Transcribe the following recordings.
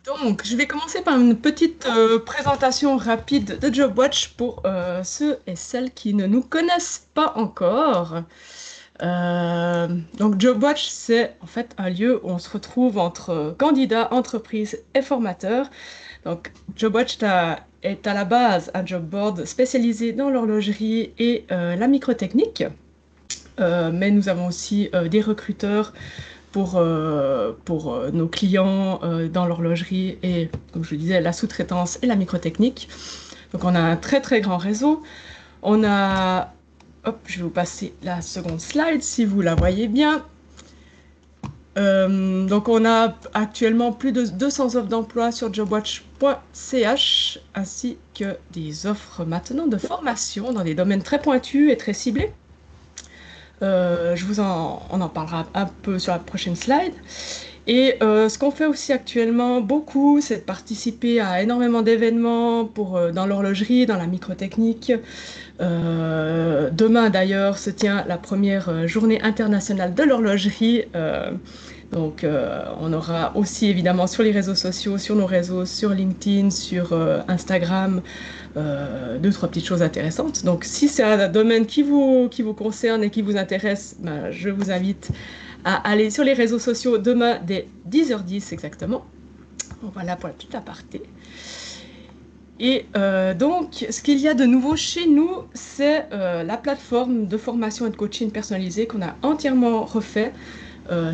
Donc, je vais commencer par une petite présentation rapide de JobWatch pour ceux et celles qui ne nous connaissent pas encore. Donc, JobWatch, c'est en fait un lieu où on se retrouve entre candidats, entreprises et formateurs. Donc, JobWatch est à la base un job board spécialisé dans l'horlogerie et la microtechnique. Mais nous avons aussi des recruteurs pour nos clients dans l'horlogerie et, comme je le disais, la sous-traitance et la microtechnique. Donc, on a un très, très grand réseau. On a, hop, je vais vous passer la seconde slide si vous la voyez bien. Donc, on a actuellement plus de 200 offres d'emploi sur jobwatch.ch ainsi que des offres maintenant de formation dans des domaines très pointus et très ciblés. On en parlera un peu sur la prochaine slide. Et ce qu'on fait aussi actuellement beaucoup, c'est de participer à énormément d'événements dans l'horlogerie, dans la microtechnique. Demain d'ailleurs se tient la première journée internationale de l'horlogerie. On aura aussi évidemment sur les réseaux sociaux, sur nos réseaux, sur LinkedIn, sur Instagram, deux, trois petites choses intéressantes. Donc si c'est un domaine qui vous concerne et qui vous intéresse, ben, je vous invite à aller sur les réseaux sociaux demain dès 10h10 exactement. Voilà pour la petite aparté. Et donc, ce qu'il y a de nouveau chez nous, c'est la plateforme de formation et de coaching personnalisée qu'on a entièrement refait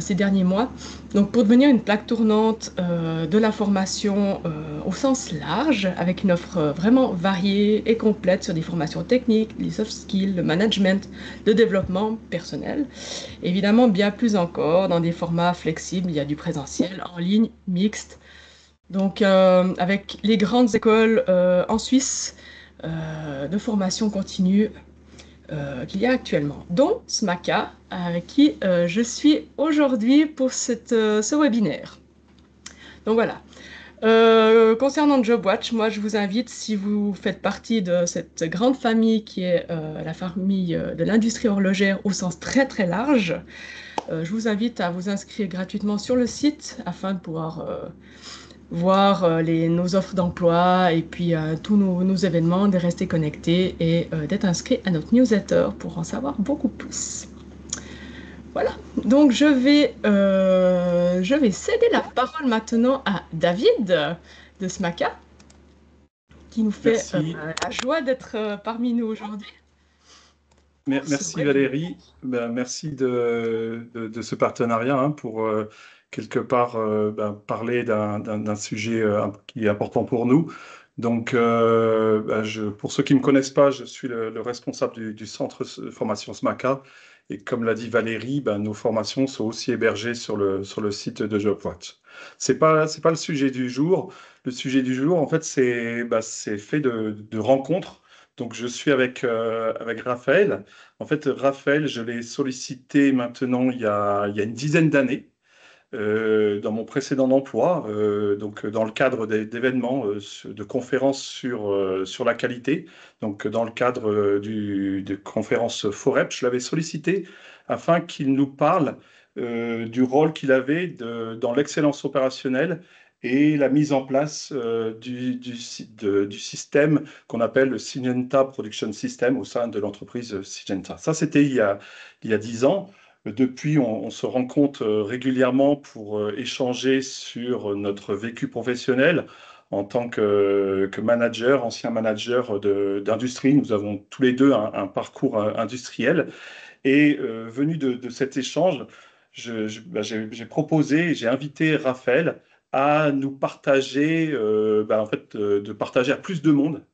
ces derniers mois. Donc, pour devenir une plaque tournante de la formation au sens large, avec une offre vraiment variée et complète sur des formations techniques, les soft skills, le management, le développement personnel. Évidemment, bien plus encore, dans des formats flexibles, il y a du présentiel, en ligne, mixte. Donc, avec les grandes écoles en Suisse de formation continue qu'il y a actuellement, dont SMACA, avec qui je suis aujourd'hui pour ce webinaire. Donc voilà. Concernant JobWatch, moi je vous invite, si vous faites partie de cette grande famille qui est la famille de l'industrie horlogère au sens très très large, je vous invite à vous inscrire gratuitement sur le site afin de pouvoir voir nos offres d'emploi et puis tous nos événements, de rester connecté et d'être inscrit à notre newsletter pour en savoir beaucoup plus. Voilà, donc je vais céder la parole maintenant à David de SMACA, qui nous fait Merci. la joie d'être parmi nous aujourd'hui. Merci Valérie. Merci de ce partenariat pour quelque part parler d'un sujet qui est important pour nous. Donc, pour ceux qui ne me connaissent pas, je suis le responsable du centre de formation SMACA. Et comme l'a dit Valérie, nos formations sont aussi hébergées sur le site de JobWatch. C'est pas le sujet du jour. Le sujet du jour, en fait, c'est fait de rencontres. Donc, je suis avec Raphaël. En fait, Raphaël, je l'ai sollicité maintenant il y a une dizaine d'années dans mon précédent emploi, donc dans le cadre d'événements, de conférences sur la qualité, donc dans le cadre de conférences Forep, je l'avais sollicité afin qu'il nous parle du rôle qu'il avait dans l'excellence opérationnelle et la mise en place du système qu'on appelle le Syngenta Production System au sein de l'entreprise Syngenta. Ça, c'était il y a 10 ans. Depuis, on se rencontre régulièrement pour échanger sur notre vécu professionnel en tant que manager, ancien manager d'industrie. Nous avons tous les deux un parcours industriel. Et venu de cet échange, j'ai proposé, j'ai invité Raphaël à nous partager, en fait, de partager à plus de monde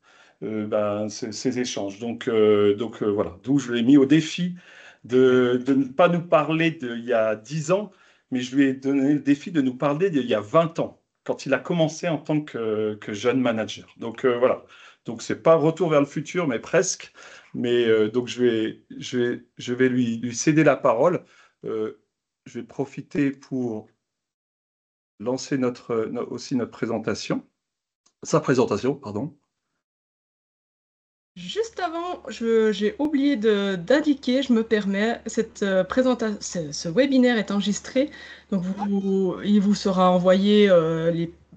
ces échanges. Donc voilà, d'où je l'ai mis au défi de ne pas nous parler d'il y a 10 ans, mais je lui ai donné le défi de nous parler d'il y a 20 ans, quand il a commencé en tant que jeune manager. Donc voilà, donc c'est pas retour vers le futur, mais presque. Mais donc je vais lui céder la parole. Euh, je vais profiter pour lancer aussi notre présentation, sa présentation, pardon. Juste avant, j'ai oublié d'indiquer, je me permets, ce webinaire est enregistré, donc il vous sera envoyé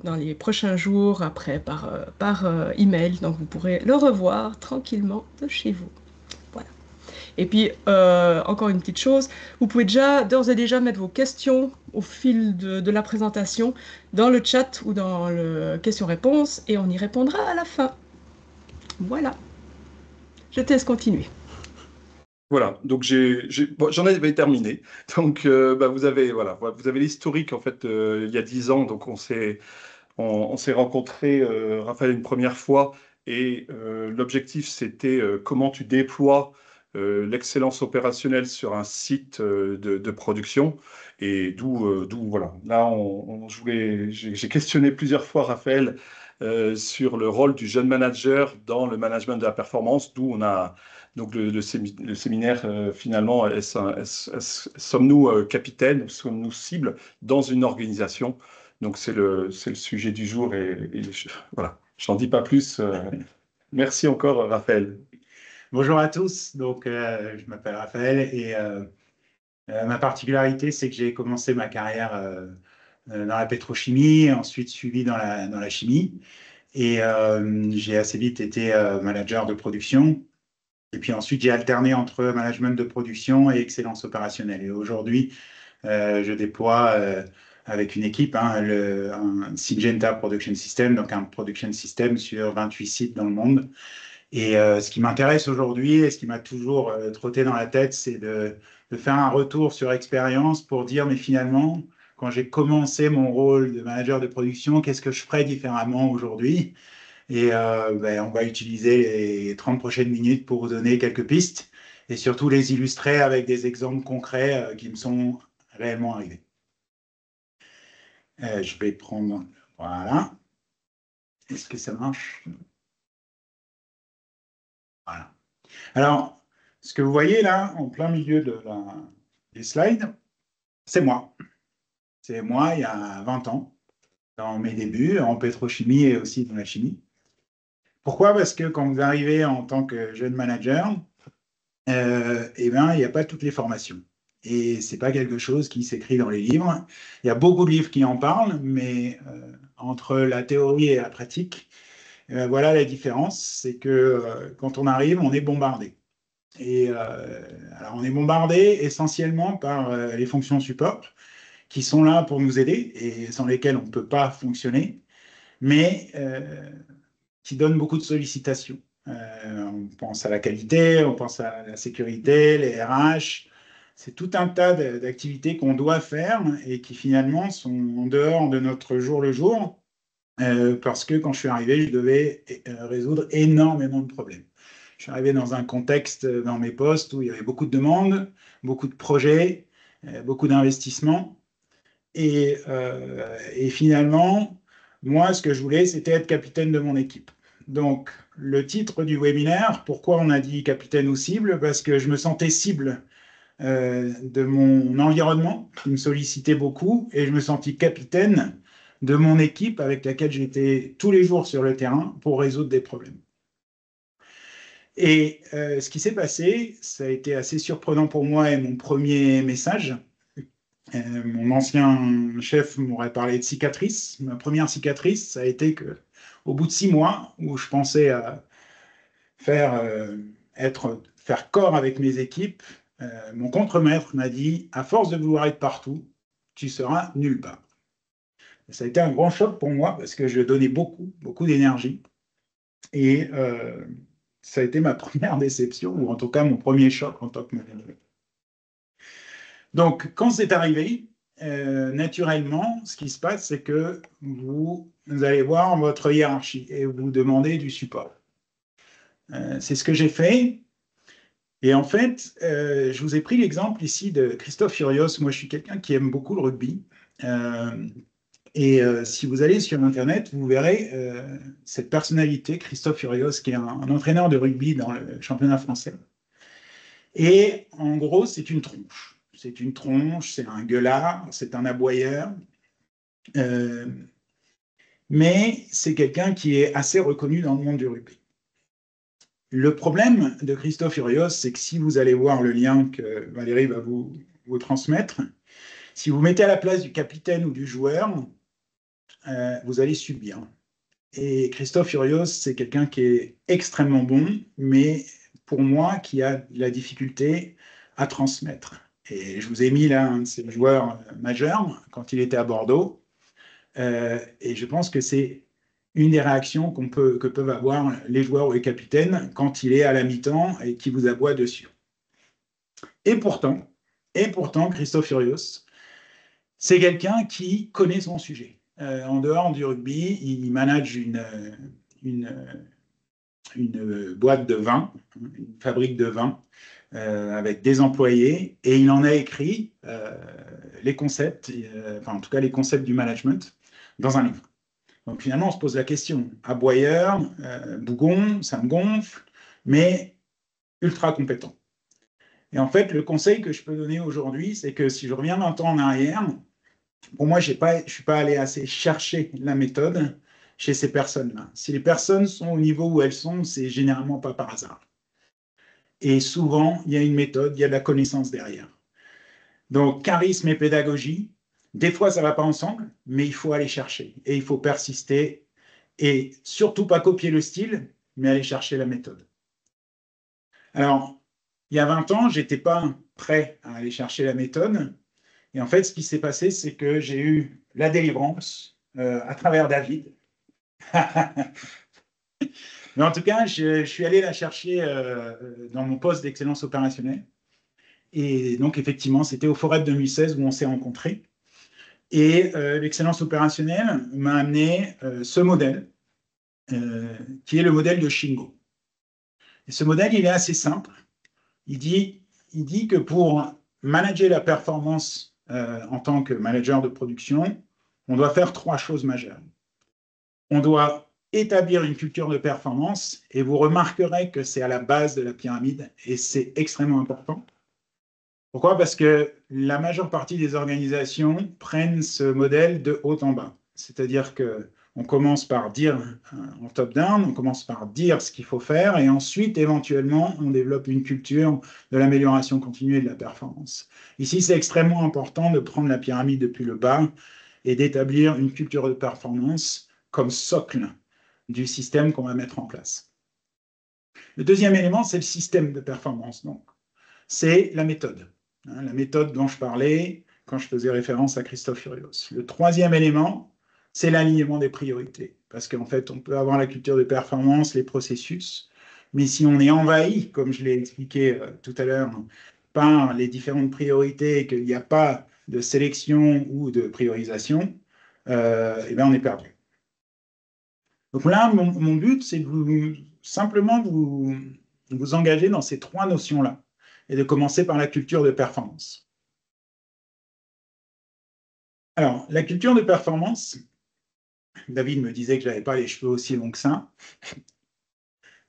dans les prochains jours, après par email. Donc vous pourrez le revoir tranquillement de chez vous. Voilà. Et puis, encore une petite chose, vous pouvez déjà, d'ores et déjà, mettre vos questions au fil de la présentation dans le chat ou dans le question-réponse et on y répondra à la fin. Voilà. Je te laisse continuer. Voilà, donc j'en avais terminé. Donc vous avez voilà, vous avez l'historique en fait il y a 10 ans. Donc on s'est rencontrés, Raphaël, une première fois et l'objectif c'était comment tu déploies l'excellence opérationnelle sur un site de production et d'où voilà. Là j'ai questionné plusieurs fois Raphaël sur le rôle du jeune manager dans le management de la performance, d'où on a donc le séminaire, finalement, sommes-nous capitaines, sommes-nous cibles dans une organisation? Donc c'est le sujet du jour et voilà, j'en dis pas plus. Merci encore, Raphaël. Bonjour à tous, donc je m'appelle Raphaël et ma particularité c'est que j'ai commencé ma carrière dans la pétrochimie, ensuite suivi dans la chimie et j'ai assez vite été manager de production. Et puis ensuite, j'ai alterné entre management de production et excellence opérationnelle. Et aujourd'hui, je déploie avec une équipe un Syngenta Production System, donc un production system sur 28 sites dans le monde. Et ce qui m'intéresse aujourd'hui et ce qui m'a toujours trotté dans la tête, c'est de faire un retour sur expérience pour dire, mais finalement, quand j'ai commencé mon rôle de manager de production, qu'est-ce que je ferais différemment aujourd'hui? Et on va utiliser les 30 prochaines minutes pour vous donner quelques pistes et surtout les illustrer avec des exemples concrets qui me sont réellement arrivés. Je vais prendre... Voilà. Est-ce que ça marche? Voilà. Alors, ce que vous voyez là, en plein milieu des slides, c'est moi. C'est moi il y a 20 ans, dans mes débuts, en pétrochimie et aussi dans la chimie. Pourquoi? Parce que quand vous arrivez en tant que jeune manager, il n'y a pas toutes les formations. Et ce n'est pas quelque chose qui s'écrit dans les livres. Il y a beaucoup de livres qui en parlent, mais entre la théorie et la pratique, voilà la différence. C'est que quand on arrive, on est bombardé. Et alors on est bombardé essentiellement par les fonctions support qui sont là pour nous aider et sans lesquelles on ne peut pas fonctionner, mais qui donnent beaucoup de sollicitations. On pense à la qualité, on pense à la sécurité, les RH. C'est tout un tas d'activités qu'on doit faire et qui finalement sont en dehors de notre jour le jour parce que quand je suis arrivé, je devais résoudre énormément de problèmes. Je suis arrivé dans un contexte dans mes postes où il y avait beaucoup de demandes, beaucoup de projets, beaucoup d'investissements. Et finalement, moi, ce que je voulais, c'était être capitaine de mon équipe. Donc, le titre du webinaire, pourquoi on a dit capitaine ou cible? Parce que je me sentais cible de mon environnement, qui me sollicitait beaucoup, et je me sentis capitaine de mon équipe avec laquelle j'étais tous les jours sur le terrain pour résoudre des problèmes. Et ce qui s'est passé, ça a été assez surprenant pour moi et mon premier message. Mon ancien chef m'aurait parlé de cicatrices. Ma première cicatrice, ça a été que, au bout de 6 mois, où je pensais faire corps avec mes équipes, mon contremaître m'a dit, à force de vouloir être partout, tu seras nulle part. Et ça a été un grand choc pour moi parce que je donnais beaucoup, beaucoup d'énergie. Et ça a été ma première déception, ou en tout cas mon premier choc en tant que manager. Donc, quand c'est arrivé, naturellement, ce qui se passe, c'est que vous allez voir votre hiérarchie et vous demandez du support. C'est ce que j'ai fait. Et en fait, je vous ai pris l'exemple ici de Christophe Furios. Moi, je suis quelqu'un qui aime beaucoup le rugby. Si vous allez sur Internet, vous verrez cette personnalité, Christophe Furios, qui est un entraîneur de rugby dans le championnat français. Et en gros, c'est une tronche. C'est une tronche, c'est un gueulard, c'est un aboyeur. Mais c'est quelqu'un qui est assez reconnu dans le monde du rugby. Le problème de Christophe Furios, c'est que si vous allez voir le lien que Valérie va vous transmettre, si vous mettez à la place du capitaine ou du joueur, vous allez subir. Et Christophe Furios, c'est quelqu'un qui est extrêmement bon, mais pour moi, qui a la difficulté à transmettre. Et je vous ai mis là un de ses joueurs majeurs quand il était à Bordeaux. Et je pense que c'est une des réactions que peuvent avoir les joueurs ou les capitaines quand il est à la mi-temps et qui vous aboie dessus. Et pourtant, Christophe Furios, c'est quelqu'un qui connaît son sujet. En dehors du rugby, il manage une boîte de vin, une fabrique de vin, avec des employés, et il en a écrit les concepts, enfin en tout cas les concepts du management, dans un livre. Donc finalement, on se pose la question, aboyeur, bougon, ça me gonfle, mais ultra compétent. Et en fait, le conseil que je peux donner aujourd'hui, c'est que si je reviens 20 ans en arrière, pour moi, je ne suis pas allé assez chercher la méthode chez ces personnes-là. Si les personnes sont au niveau où elles sont, c'est généralement pas par hasard. Et souvent, il y a une méthode, il y a de la connaissance derrière. Donc, charisme et pédagogie, des fois, ça ne va pas ensemble, mais il faut aller chercher. Et il faut persister et surtout pas copier le style, mais aller chercher la méthode. Alors, il y a 20 ans, je n'étais pas prêt à aller chercher la méthode. Et en fait, ce qui s'est passé, c'est que j'ai eu la délivrance à travers David. Mais en tout cas, je suis allé la chercher dans mon poste d'excellence opérationnelle. Et donc, effectivement, c'était au Forêt de 2016 où on s'est rencontrés. Et l'excellence opérationnelle m'a amené ce modèle, qui est le modèle de Shingo. Et ce modèle, il est assez simple. Il dit que pour manager la performance en tant que manager de production, on doit faire 3 choses majeures. On doit établir une culture de performance, et vous remarquerez que c'est à la base de la pyramide, et c'est extrêmement important. Pourquoi? Parce que la majeure partie des organisations prennent ce modèle de haut en bas. C'est-à-dire qu'on commence par dire en top-down, on commence par dire ce qu'il faut faire, et ensuite, éventuellement, on développe une culture de l'amélioration continue et de la performance. Ici, c'est extrêmement important de prendre la pyramide depuis le bas et d'établir une culture de performance comme socle du système qu'on va mettre en place. Le deuxième élément, c'est le système de performance. Donc, c'est la méthode. La méthode dont je parlais quand je faisais référence à Christophe Furios. Le troisième élément, c'est l'alignement des priorités. Parce qu'en fait, on peut avoir la culture de performance, les processus, mais si on est envahi, comme je l'ai expliqué tout à l'heure, par les différentes priorités et qu'il n'y a pas de sélection ou de priorisation, eh bien on est perdu. Donc là, mon but, c'est de simplement vous engager dans ces 3 notions-là et de commencer par la culture de performance. Alors, la culture de performance, David me disait que je n'avais pas les cheveux aussi longs que ça.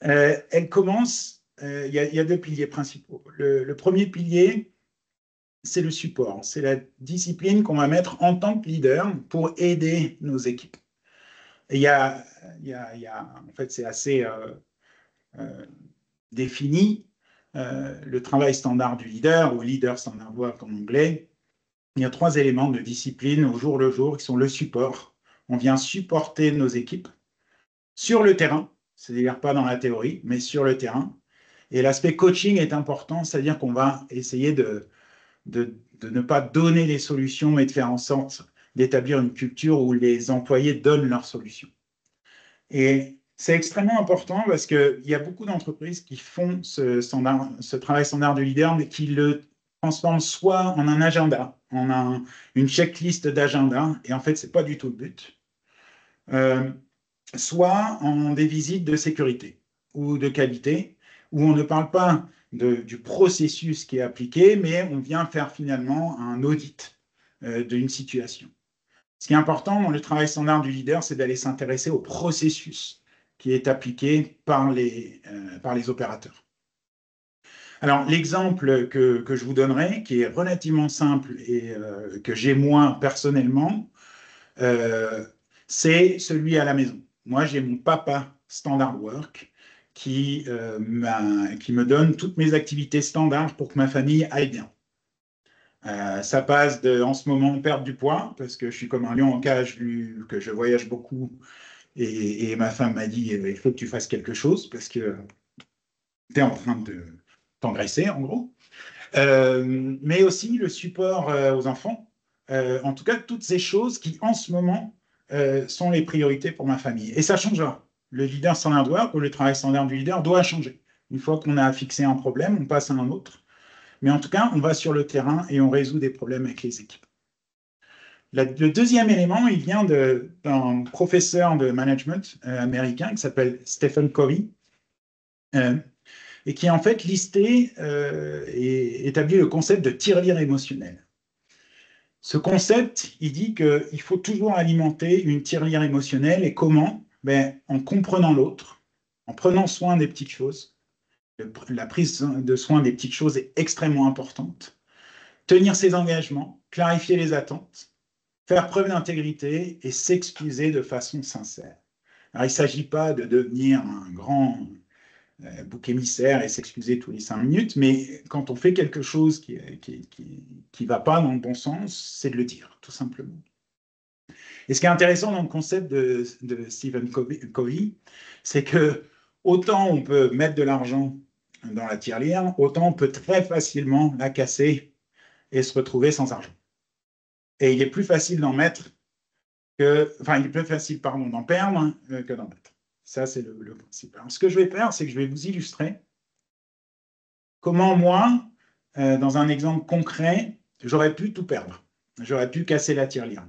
Elle commence, il y a 2 piliers principaux. Le premier pilier, c'est le support. C'est la discipline qu'on va mettre en tant que leader pour aider nos équipes. Et en fait, c'est assez défini. Le travail standard du leader, ou leader standard work en anglais, il y a 3 éléments de discipline au jour le jour qui sont le support. On vient supporter nos équipes sur le terrain, c'est-à-dire pas dans la théorie, mais sur le terrain. Et l'aspect coaching est important, c'est-à-dire qu'on va essayer de ne pas donner les solutions, mais de faire en sorte d'établir une culture où les employés donnent leurs solutions. Et c'est extrêmement important parce qu'il y a beaucoup d'entreprises qui font ce travail standard du leader, mais qui le transforment soit en un agenda, en une checklist d'agenda, et en fait, ce n'est pas du tout le but, soit en des visites de sécurité ou de qualité, où on ne parle pas du processus qui est appliqué, mais on vient faire finalement un audit d'une situation. Ce qui est important dans le travail standard du leader, c'est d'aller s'intéresser au processus qui est appliqué par les opérateurs. Alors, l'exemple que je vous donnerai, qui est relativement simple et que j'ai moi personnellement, c'est celui à la maison. Moi, j'ai mon papa Standard Work qui me donne toutes mes activités standards pour que ma famille aille bien. Ça passe de, en ce moment, perdre du poids, parce que je suis comme un lion en cage, vu que je voyage beaucoup. Et ma femme m'a dit, il faut que tu fasses quelque chose, parce que tu es en train de t'engraisser, en gros. Mais aussi le support aux enfants. En tout cas, toutes ces choses qui, en ce moment, sont les priorités pour ma famille. Et ça changera. Le leader standard work, ou le travail standard du leader, doit changer. Une fois qu'on a fixé un problème, on passe à un autre. Mais en tout cas, on va sur le terrain et on résout des problèmes avec les équipes. Le deuxième élément, il vient d'un professeur de management américain qui s'appelle Stephen Covey, et qui a en fait listé et établi le concept de tirelire émotionnel. Ce concept, il dit qu'il faut toujours alimenter une tirelire émotionnelle. Et comment? En comprenant l'autre, en prenant soin des petites choses. La prise de soin des petites choses est extrêmement importante. Tenir ses engagements, clarifier les attentes, faire preuve d'intégrité et s'excuser de façon sincère. Alors, il ne s'agit pas de devenir un grand bouc émissaire et s'excuser tous les 5 minutes, mais quand on fait quelque chose qui va pas dans le bon sens, c'est de le dire, tout simplement. Et ce qui est intéressant dans le concept de Stephen Covey, c'est que autant on peut mettre de l'argent dans la tirelire, autant on peut très facilement la casser et se retrouver sans argent. Et il est plus facile d'en mettre enfin, il est plus facile, pardon, d'en perdre que d'en mettre. Ça, c'est le principe. Alors, ce que je vais faire, c'est que je vais vous illustrer comment moi, dans un exemple concret, j'aurais pu tout perdre. J'aurais pu casser la tirelire.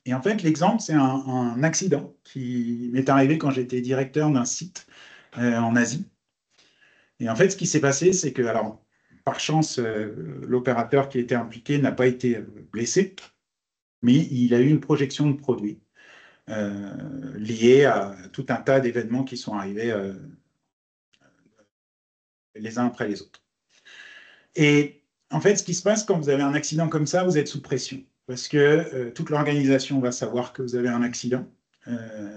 Et en fait, l'exemple, c'est un accident qui m'est arrivé quand j'étais directeur d'un site en Asie. Et en fait, ce qui s'est passé, c'est que, alors, par chance, l'opérateur qui était impliqué n'a pas été blessé, mais il a eu une projection de produit liée à tout un tas d'événements qui sont arrivés les uns après les autres. Et en fait, ce qui se passe quand vous avez un accident comme ça, vous êtes sous pression, parce que toute l'organisation va savoir que vous avez un accident.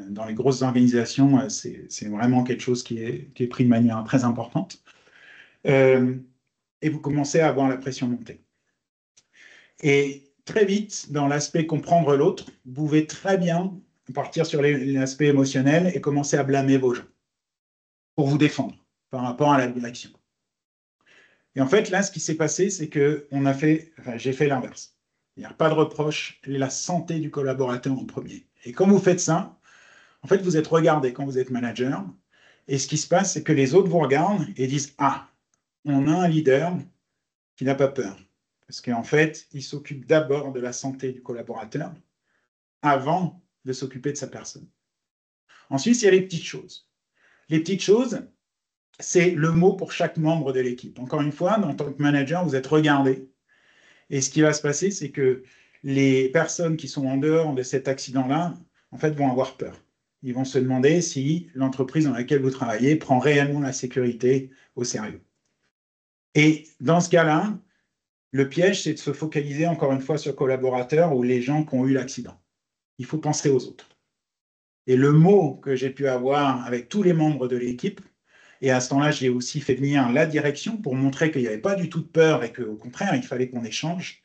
Dans les grosses organisations, c'est vraiment quelque chose qui est pris de manière très importante. Et vous commencez à avoir la pression monter. Et très vite, dans l'aspect comprendre l'autre, vous pouvez très bien partir sur l'aspect émotionnel et commencer à blâmer vos gens pour vous défendre par rapport à la direction. Et en fait, là, ce qui s'est passé, c'est que j'ai fait l'inverse. Il n'y a pas de reproche, la santé du collaborateur en premier. Et quand vous faites ça, en fait, vous êtes regardé quand vous êtes manager. Et ce qui se passe, c'est que les autres vous regardent et disent « Ah, on a un leader qui n'a pas peur. » Parce qu'en fait, il s'occupe d'abord de la santé du collaborateur avant de s'occuper de sa personne. Ensuite, il y a les petites choses. Les petites choses, c'est le mot pour chaque membre de l'équipe. Encore une fois, en tant que manager, vous êtes regardé. Et ce qui va se passer, c'est que les personnes qui sont en dehors de cet accident-là, en fait, vont avoir peur. Ils vont se demander si l'entreprise dans laquelle vous travaillez prend réellement la sécurité au sérieux. Et dans ce cas-là, le piège, c'est de se focaliser encore une fois sur le collaborateur ou les gens qui ont eu l'accident. Il faut penser aux autres. Et le mot que j'ai pu avoir avec tous les membres de l'équipe, et à ce temps-là, j'ai aussi fait venir la direction pour montrer qu'il n'y avait pas du tout de peur et qu'au contraire, il fallait qu'on échange.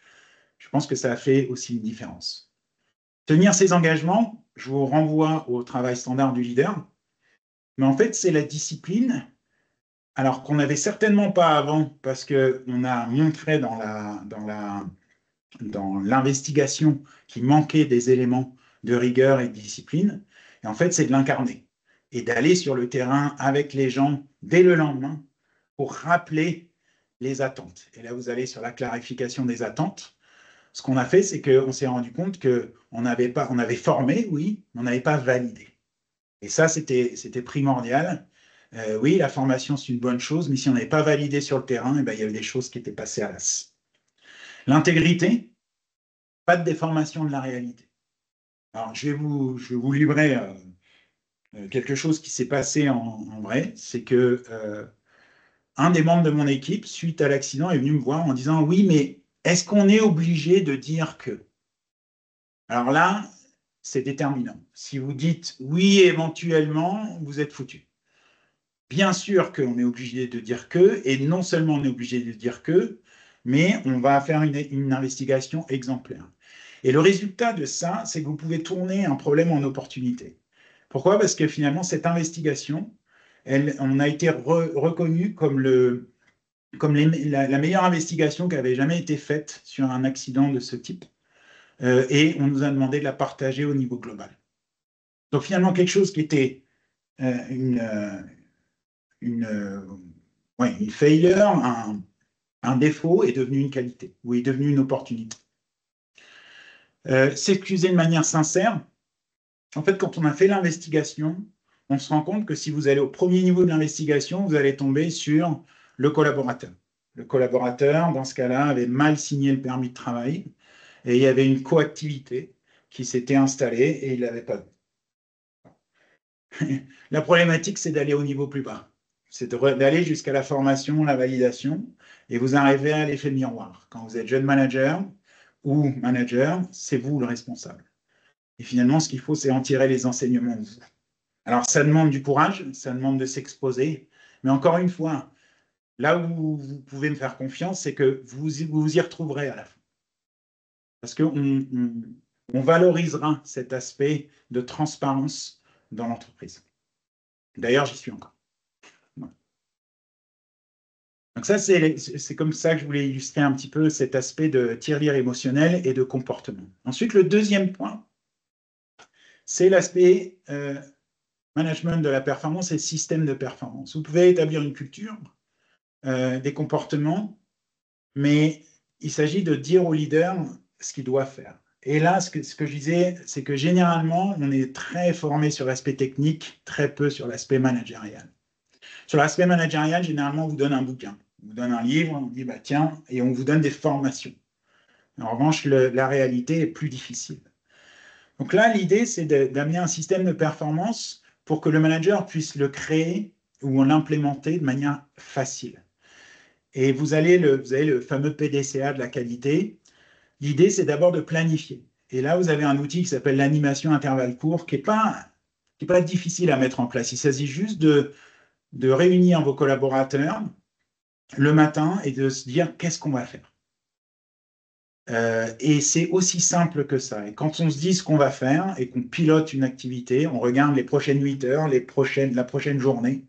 Je pense que ça a fait aussi une différence. Tenir ses engagements, je vous renvoie au travail standard du leader, mais en fait, c'est la discipline, alors qu'on n'avait certainement pas avant, parce qu'on a montré dans l'investigation qu'il manquait des éléments de rigueur et de discipline. Et en fait, c'est de l'incarner et d'aller sur le terrain avec les gens dès le lendemain pour rappeler les attentes. Et là, vous allez sur la clarification des attentes. Ce qu'on a fait, c'est qu'on s'est rendu compte qu'on avait formé, oui, mais on n'avait pas validé. Et ça, c'était primordial. Oui, la formation, c'est une bonne chose, mais si on n'avait pas validé sur le terrain, il y avait des choses qui étaient passées à l'as. L'intégrité, pas de déformation de la réalité. Alors, je vais vous livrer quelque chose qui s'est passé en vrai. C'est que un des membres de mon équipe, suite à l'accident, est venu me voir en disant « Oui, mais est-ce qu'on est obligé de dire que ?» Alors là, c'est déterminant. Si vous dites « Oui, éventuellement », vous êtes foutu. Bien sûr qu'on est obligé de dire que, et non seulement on est obligé de dire que, mais on va faire une investigation exemplaire. Et le résultat de ça, c'est que vous pouvez tourner un problème en opportunité. Pourquoi? Parce que finalement, cette investigation, on a été reconnu comme la meilleure investigation qui avait jamais été faite sur un accident de ce type. Et on nous a demandé de la partager au niveau global. Donc finalement, quelque chose qui était une failure, un défaut est devenu une qualité, ou est devenu une opportunité. S'excuser de manière sincère. En fait, quand on a fait l'investigation, on se rend compte que si vous allez au premier niveau de l'investigation, vous allez tomber sur le collaborateur. Le collaborateur, dans ce cas-là, avait mal signé le permis de travail et il y avait une coactivité qui s'était installée et il ne l'avait pas vu. La problématique, c'est d'aller au niveau plus bas. C'est d'aller jusqu'à la formation, la validation, et vous arrivez à l'effet miroir. Quand vous êtes jeune manager ou manager, c'est vous le responsable. Et finalement, ce qu'il faut, c'est en tirer les enseignements. Alors, ça demande du courage, ça demande de s'exposer, mais encore une fois, là où vous pouvez me faire confiance, c'est que vous y retrouverez à la fin. Parce qu'on valorisera cet aspect de transparence dans l'entreprise. D'ailleurs, j'y suis encore. Voilà. Donc ça, c'est comme ça que je voulais illustrer un petit peu cet aspect de tirelire émotionnel et de comportement. Ensuite, le deuxième point, c'est l'aspect management de la performance et système de performance. Vous pouvez établir une culture, des comportements, mais il s'agit de dire au leader ce qu'il doit faire. Et là, ce que je disais, c'est que généralement, on est très formé sur l'aspect technique, très peu sur l'aspect managérial. Sur l'aspect managérial, généralement, on vous donne un bouquin, on vous donne un livre, on vous dit, bah, tiens, et on vous donne des formations. En revanche, la réalité est plus difficile. Donc là, l'idée, c'est d'amener un système de performance pour que le manager puisse le créer ou l'implémenter de manière facile. Et vous avez le fameux PDCA de la qualité. L'idée, c'est d'abord de planifier. Et là, vous avez un outil qui s'appelle l'animation intervalle court, qui n'est pas difficile à mettre en place. Il s'agit juste de réunir vos collaborateurs le matin et de se dire qu'est-ce qu'on va faire. Et c'est aussi simple que ça. Et quand on se dit ce qu'on va faire et qu'on pilote une activité, on regarde les prochaines 8 heures, la prochaine journée.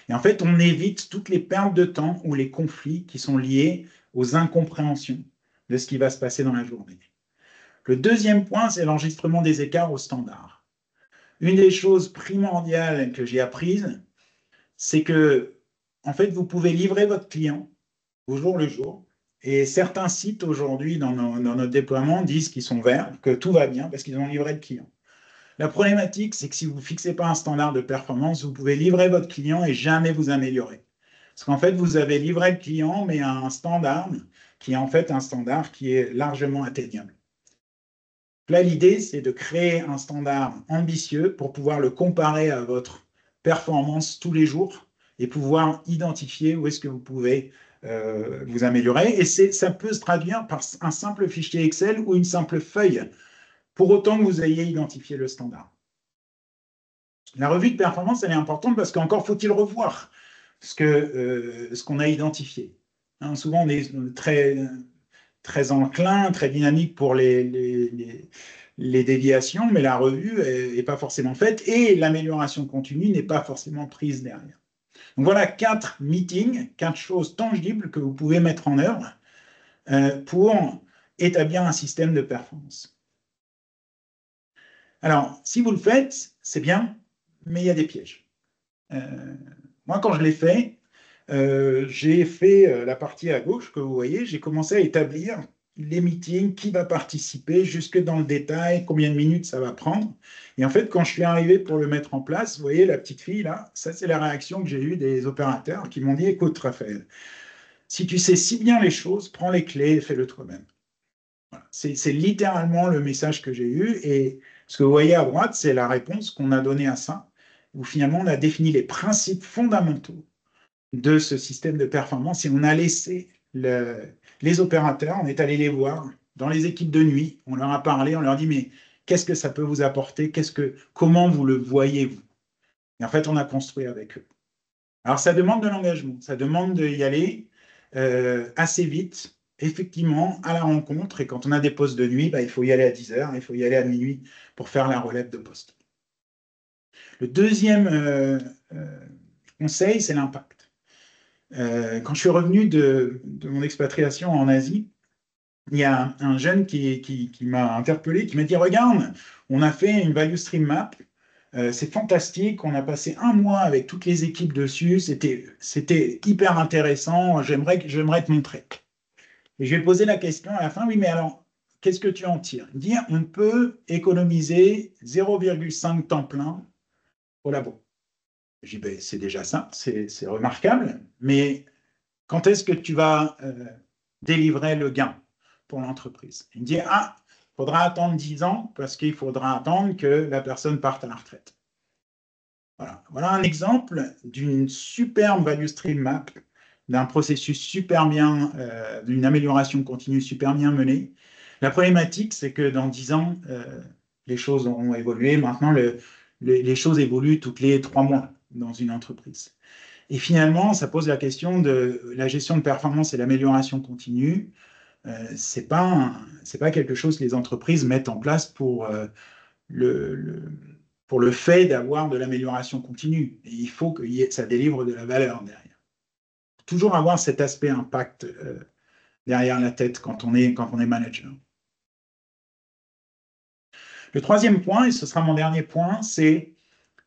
Et en fait, on évite toutes les pertes de temps ou les conflits qui sont liés aux incompréhensions de ce qui va se passer dans la journée. Le deuxième point, c'est l'enregistrement des écarts au standard. Une des choses primordiales que j'ai apprises, c'est que, en fait, vous pouvez livrer votre client au jour le jour. Et certains sites aujourd'hui dans notre déploiement disent qu'ils sont verts, que tout va bien parce qu'ils ont livré le client. La problématique, c'est que si vous ne fixez pas un standard de performance, vous pouvez livrer votre client et jamais vous améliorer. Parce qu'en fait, vous avez livré le client, mais à un standard qui est en fait un standard qui est largement atteignable. Là, l'idée, c'est de créer un standard ambitieux pour pouvoir le comparer à votre performance tous les jours et pouvoir identifier où est-ce que vous pouvez vous améliorer. Et ça peut se traduire par un simple fichier Excel ou une simple feuille, pour autant que vous ayez identifié le standard. La revue de performance, elle est importante parce qu'encore faut-il revoir ce qu'on a identifié. Hein, souvent, on est très enclin, très dynamique pour les déviations, mais la revue n'est pas forcément faite et l'amélioration continue n'est pas forcément prise derrière. Donc voilà 4 meetings, 4 choses tangibles que vous pouvez mettre en œuvre pour établir un système de performance. Alors, si vous le faites, c'est bien, mais il y a des pièges. Moi, quand je l'ai fait, j'ai fait la partie à gauche que vous voyez, j'ai commencé à établir les meetings, qui va participer, jusque dans le détail, combien de minutes ça va prendre. Et en fait, quand je suis arrivé pour le mettre en place, vous voyez la petite fille là, ça c'est la réaction que j'ai eue des opérateurs qui m'ont dit, écoute Raphaël, si tu sais si bien les choses, prends les clés et fais-le toi-même. Voilà. C'est littéralement le message que j'ai eu. Et ce que vous voyez à droite, c'est la réponse qu'on a donnée à ça, où finalement on a défini les principes fondamentaux de ce système de performance et on a laissé les opérateurs, on est allé les voir dans les équipes de nuit, on leur a parlé, on leur dit mais qu'est-ce que ça peut vous apporter, comment vous le voyez-vous? Et en fait, on a construit avec eux. Alors ça demande de l'engagement, ça demande d'y aller assez vite effectivement à la rencontre. Et quand on a des postes de nuit, il faut y aller à 10 heures, il faut y aller à minuit pour faire la relève de poste. Le deuxième conseil, c'est l'impact. Quand je suis revenu de mon expatriation en Asie, il y a un jeune qui m'a interpellé, qui m'a dit, regarde, on a fait une value stream map, c'est fantastique, on a passé un mois avec toutes les équipes dessus, c'était hyper intéressant, j'aimerais te montrer. Et je lui ai posé la question à la fin, oui, mais alors, qu'est-ce que tu en tires? Il dit, on peut économiser 0,5 temps plein au labo. Je dis, ben, c'est déjà ça, c'est remarquable, mais quand est-ce que tu vas délivrer le gain pour l'entreprise? Il me dit, ah, il faudra attendre 10 ans parce qu'il faudra attendre que la personne parte à la retraite. Voilà un exemple d'une superbe value stream map, d'un processus super bien, d'une amélioration continue super bien menée. La problématique, c'est que dans 10 ans, les choses ont évolué. Maintenant, les choses évoluent toutes les 3 mois dans une entreprise. Et finalement, ça pose la question de la gestion de performance et l'amélioration continue. C'est pas quelque chose que les entreprises mettent en place pour le fait d'avoir de l'amélioration continue. Et il faut que ça délivre de la valeur derrière. Toujours avoir cet aspect impact derrière la tête quand on est manager. Le troisième point, et ce sera mon dernier point, c'est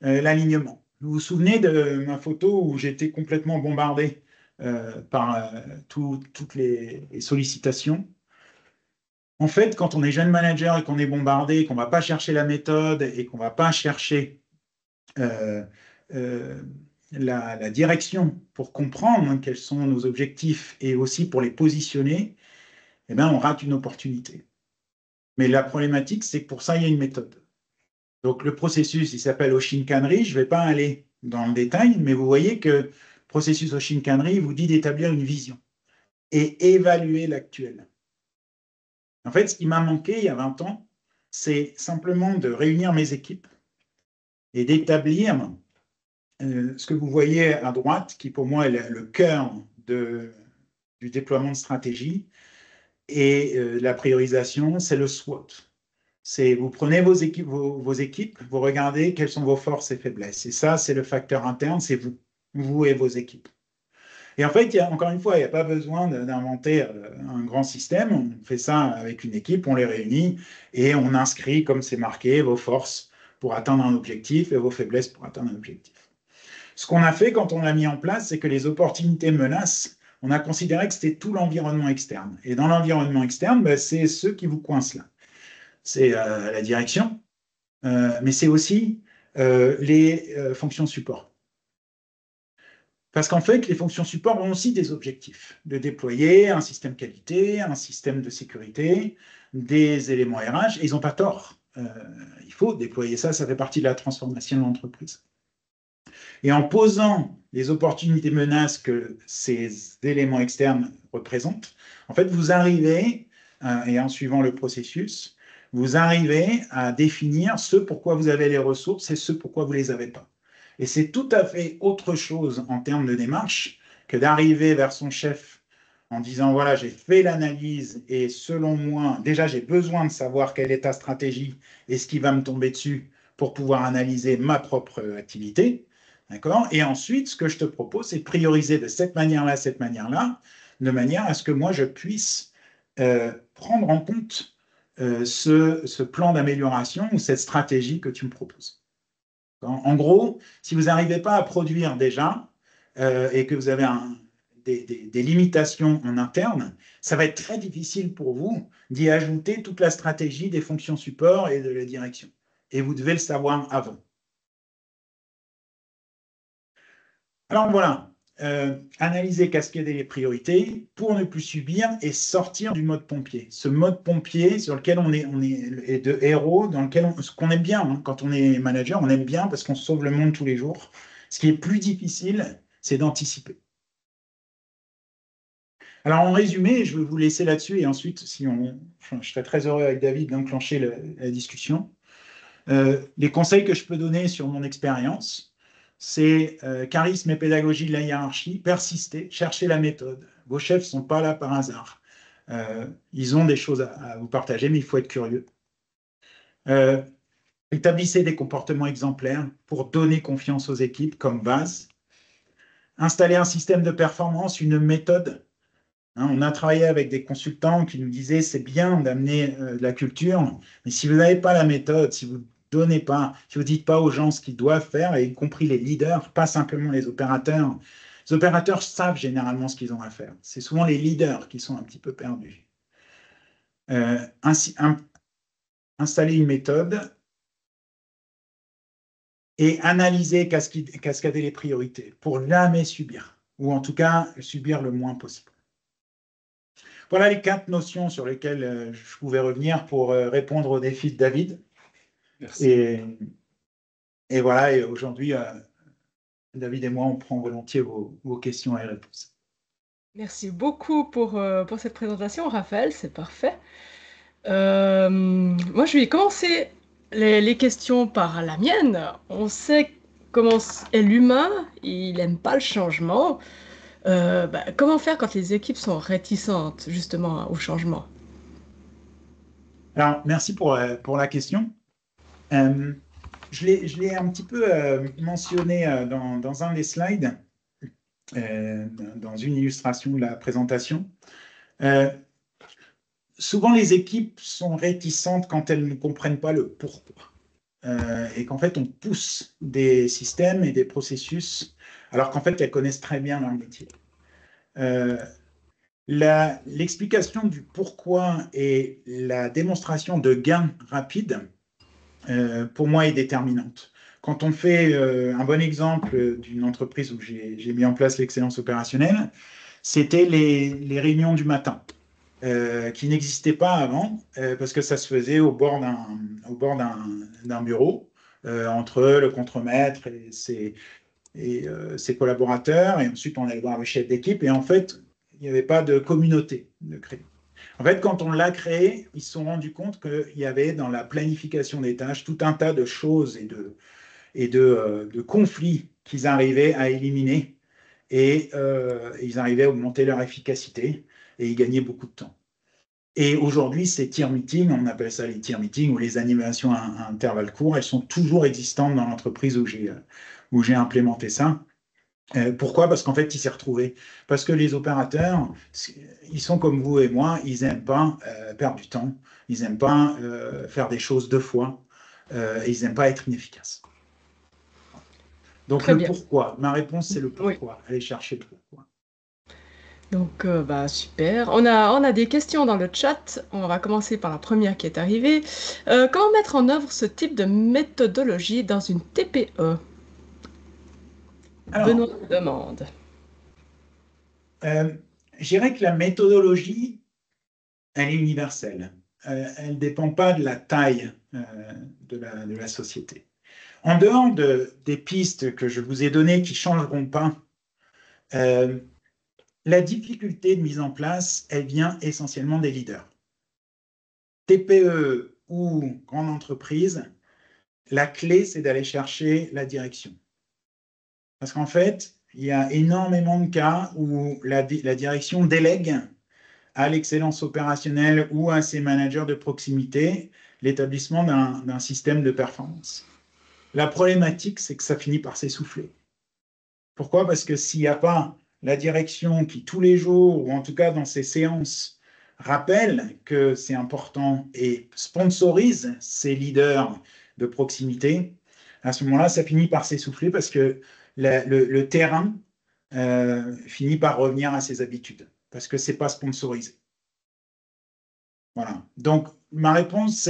l'alignement. Vous vous souvenez de ma photo où j'étais complètement bombardé par toutes les sollicitations? En fait, quand on est jeune manager et qu'on est bombardé, qu'on ne va pas chercher la méthode et qu'on ne va pas chercher la direction pour comprendre quels sont nos objectifs et aussi pour les positionner, eh bien, on rate une opportunité. Mais la problématique, c'est que pour ça, il y a une méthode. Donc, le processus, il s'appelle Oshinkanri. Je ne vais pas aller dans le détail, mais vous voyez que le processus Oshinkanri vous dit d'établir une vision et évaluer l'actuel. En fait, ce qui m'a manqué il y a 20 ans, c'est simplement de réunir mes équipes et d'établir ce que vous voyez à droite, qui pour moi est le cœur du déploiement de stratégie, et la priorisation, c'est le SWOT. C'est vous prenez vos équipes, vous regardez quelles sont vos forces et faiblesses. Et ça, c'est le facteur interne, c'est vous et vos équipes. Et en fait, encore une fois, il n'y a pas besoin d'inventer un grand système. On fait ça avec une équipe, on les réunit et on inscrit, comme c'est marqué, vos forces pour atteindre un objectif et vos faiblesses pour atteindre un objectif. Ce qu'on a fait quand on l'a mis en place, c'est que les opportunités menaces, on a considéré que c'était tout l'environnement externe. Et dans l'environnement externe, c'est ceux qui vous coincent là. C'est la direction, mais c'est aussi les fonctions support. Parce qu'en fait, les fonctions support ont aussi des objectifs, de déployer un système qualité, un système de sécurité, des éléments RH, et ils n'ont pas tort. Il faut déployer ça, ça fait partie de la transformation de l'entreprise. Et en posant les opportunités menaces que ces éléments externes représentent, en fait, vous arrivez, et en suivant le processus, vous arrivez à définir ce pourquoi vous avez les ressources et ce pourquoi vous ne les avez pas. Et c'est tout à fait autre chose en termes de démarche que d'arriver vers son chef en disant, voilà, j'ai fait l'analyse et selon moi, déjà, j'ai besoin de savoir quelle est ta stratégie et ce qui va me tomber dessus pour pouvoir analyser ma propre activité. D'accord ? Et ensuite, ce que je te propose, c'est de prioriser de cette manière-là, de manière à ce que moi, je puisse prendre en compte ce plan d'amélioration ou cette stratégie que tu me proposes. En gros, si vous n'arrivez pas à produire déjà et que vous avez des limitations en interne, ça va être très difficile pour vous d'y ajouter toute la stratégie des fonctions support et de la direction. Et vous devez le savoir avant. Alors voilà, analyser, cascader les priorités pour ne plus subir et sortir du mode pompier. Ce mode pompier sur lequel on est de héros, dans lequel qu'on aime bien. Hein, quand on est manager, on aime bien parce qu'on sauve le monde tous les jours. Ce qui est plus difficile, c'est d'anticiper. Alors en résumé, je vais vous laisser là-dessus et ensuite, je serai très heureux avec David d'enclencher la discussion. Les conseils que je peux donner sur mon expérience, c'est charisme et pédagogie de la hiérarchie, persister, chercher la méthode. Vos chefs ne sont pas là par hasard. Ils ont des choses à vous partager, mais il faut être curieux. Établissez des comportements exemplaires pour donner confiance aux équipes comme base. Installer un système de performance, une méthode. On a travaillé avec des consultants qui nous disaient c'est bien d'amener de la culture, mais si vous n'avez pas la méthode, si vous donnez pas, si vous dites pas aux gens ce qu'ils doivent faire, y compris les leaders, pas simplement les opérateurs. Les opérateurs savent généralement ce qu'ils ont à faire. C'est souvent les leaders qui sont un petit peu perdus. Installer une méthode et analyser, cascader les priorités pour jamais subir, ou en tout cas subir le moins possible. Voilà les 4 notions sur lesquelles je pouvais revenir pour répondre aux défis de David. Merci. Et voilà, et aujourd'hui, David et moi, on prend volontiers vos questions et réponses. Merci beaucoup pour cette présentation, Raphaël, c'est parfait. Moi, je vais commencer les questions par la mienne. On sait comment est l'humain, il n'aime pas le changement. Comment faire quand les équipes sont réticentes justement au changement? Alors, merci pour la question. Je l'ai un petit peu mentionné dans un des slides, dans une illustration de la présentation. Souvent, les équipes sont réticentes quand elles ne comprennent pas le pourquoi. Et qu'en fait, on pousse des systèmes et des processus, alors qu'en fait, elles connaissent très bien leur métier. L'explication du pourquoi et la démonstration de gains rapides, pour moi, est déterminante. Quand on fait un bon exemple d'une entreprise où j'ai mis en place l'excellence opérationnelle, c'était les réunions du matin. Qui n'existait pas avant, parce que ça se faisait au bord d'un bureau, entre le contremaître et ses collaborateurs, et ensuite on allait voir le chef d'équipe, et en fait, il n'y avait pas de communauté de créer. En fait, quand on l'a créé, ils se sont rendus compte qu'il y avait dans la planification des tâches tout un tas de choses et de conflits qu'ils arrivaient à éliminer, et ils arrivaient à augmenter leur efficacité, et ils gagnaient beaucoup de temps. Et aujourd'hui, ces tier meetings, on appelle ça les tier meetings ou les animations à intervalles courts, elles sont toujours existantes dans l'entreprise où j'ai implémenté ça. Pourquoi? Parce qu'en fait, ils s'y retrouvaient. Parce que les opérateurs, ils sont comme vous et moi, ils n'aiment pas perdre du temps, ils n'aiment pas faire des choses 2 fois, et ils n'aiment pas être inefficaces. Donc Très le bien. pourquoi, ma réponse c'est le Oui. pourquoi, allez chercher le pourquoi. Donc, super. On a des questions dans le chat. On va commencer par la première qui est arrivée. Comment mettre en œuvre ce type de méthodologie dans une TPE? Alors, Benoît demande. je dirais que la méthodologie, elle est universelle. Elle ne dépend pas de la taille de la société. En dehors des pistes que je vous ai données qui ne changeront pas, la difficulté de mise en place, elle vient essentiellement des leaders. TPE ou grande entreprise, la clé, c'est d'aller chercher la direction. Parce qu'en fait, il y a énormément de cas où la direction délègue à l'excellence opérationnelle ou à ses managers de proximité l'établissement d'un système de performance. La problématique, c'est que ça finit par s'essouffler. Pourquoi? Parce que s'il n'y a pas la direction qui, tous les jours, ou en tout cas dans ses séances, rappelle que c'est important et sponsorise ses leaders de proximité, à ce moment-là, ça finit par s'essouffler parce que le terrain finit par revenir à ses habitudes, parce que ce n'est pas sponsorisé. Voilà. Donc, ma réponse,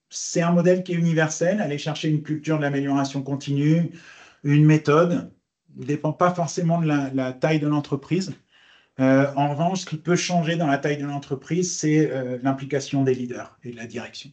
c'est un modèle qui est universel, aller chercher une culture de l'amélioration continue, une méthode, ne dépend pas forcément de la taille de l'entreprise. En revanche, ce qui peut changer dans la taille de l'entreprise, c'est l'implication des leaders et de la direction.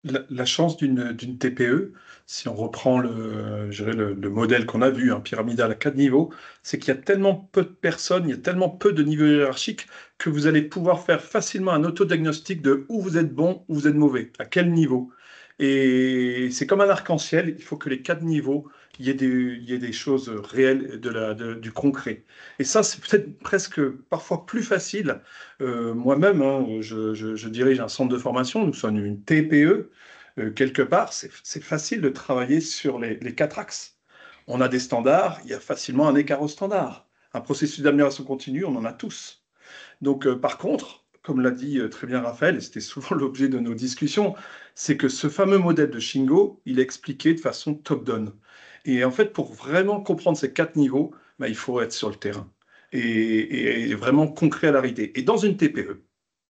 La chance d'une TPE, si on reprend le modèle qu'on a vu, pyramidal à 4 niveaux, c'est qu'il y a tellement peu de personnes, il y a tellement peu de niveaux hiérarchiques que vous allez pouvoir faire facilement un autodiagnostic de où vous êtes bon, où vous êtes mauvais, à quel niveau. Et c'est comme un arc-en-ciel, il faut que les 4 niveaux, il y ait des choses réelles, du concret. Et ça, c'est peut-être presque parfois plus facile. Moi-même, hein, je dirige un centre de formation, nous sommes une TPE, quelque part, c'est facile de travailler sur les 4 axes. On a des standards, il y a facilement un écart au standard. Un processus d'amélioration continue, on en a tous. Donc, par contre, comme l'a dit très bien Raphaël, et c'était souvent l'objet de nos discussions, c'est que ce fameux modèle de Shingo, il est expliqué de façon top-down. Et en fait, pour vraiment comprendre ces 4 niveaux, bah, il faut être sur le terrain et vraiment concret à la réalité. Et dans une TPE,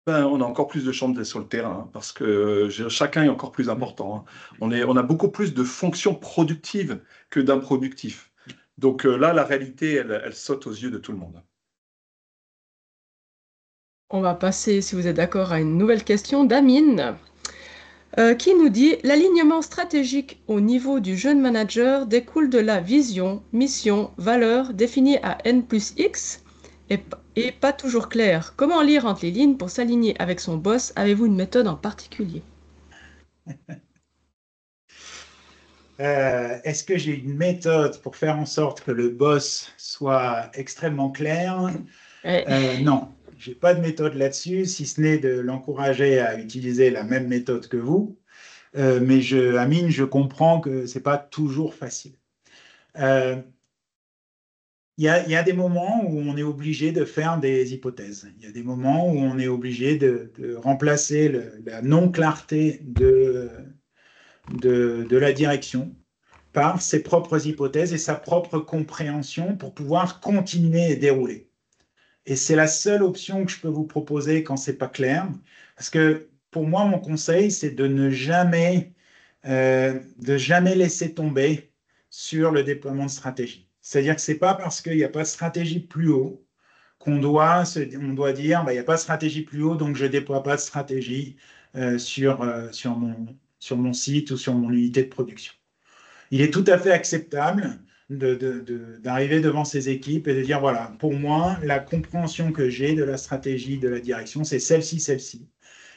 ben, on a encore plus de chances d'être sur le terrain, hein, parce que chacun est encore plus important, hein. On a beaucoup plus de fonctions productives que d'improductifs. Donc là, la réalité, elle saute aux yeux de tout le monde. On va passer, si vous êtes d'accord, à une nouvelle question d'Amine, qui nous dit: l'alignement stratégique au niveau du jeune manager découle de la vision, mission, valeur définie à N plus X et pas toujours clair. Comment lire entre les lignes pour s'aligner avec son boss? Avez-vous une méthode en particulier? Est-ce que j'ai une méthode pour faire en sorte que le boss soit extrêmement clair? Non, je n'ai pas de méthode là-dessus, si ce n'est de l'encourager à utiliser la même méthode que vous. Mais Amine, je comprends que ce n'est pas toujours facile. Il y a des moments où on est obligé de faire des hypothèses. Il y a des moments où on est obligé de remplacer la non-clarté de la direction par ses propres hypothèses et sa propre compréhension pour pouvoir continuer et dérouler. Et c'est la seule option que je peux vous proposer quand c'est pas clair. Parce que pour moi, mon conseil, c'est de jamais laisser tomber sur le déploiement de stratégie. C'est-à-dire que c'est pas parce qu'il n'y a pas de stratégie plus haut on doit dire, bah, il n'y a pas de stratégie plus haut, donc je ne déploie pas de stratégie sur mon site ou sur mon unité de production. Il est tout à fait acceptable d'arriver devant ces équipes et de dire, voilà, pour moi, la compréhension que j'ai de la stratégie de la direction, c'est celle-ci, celle-ci.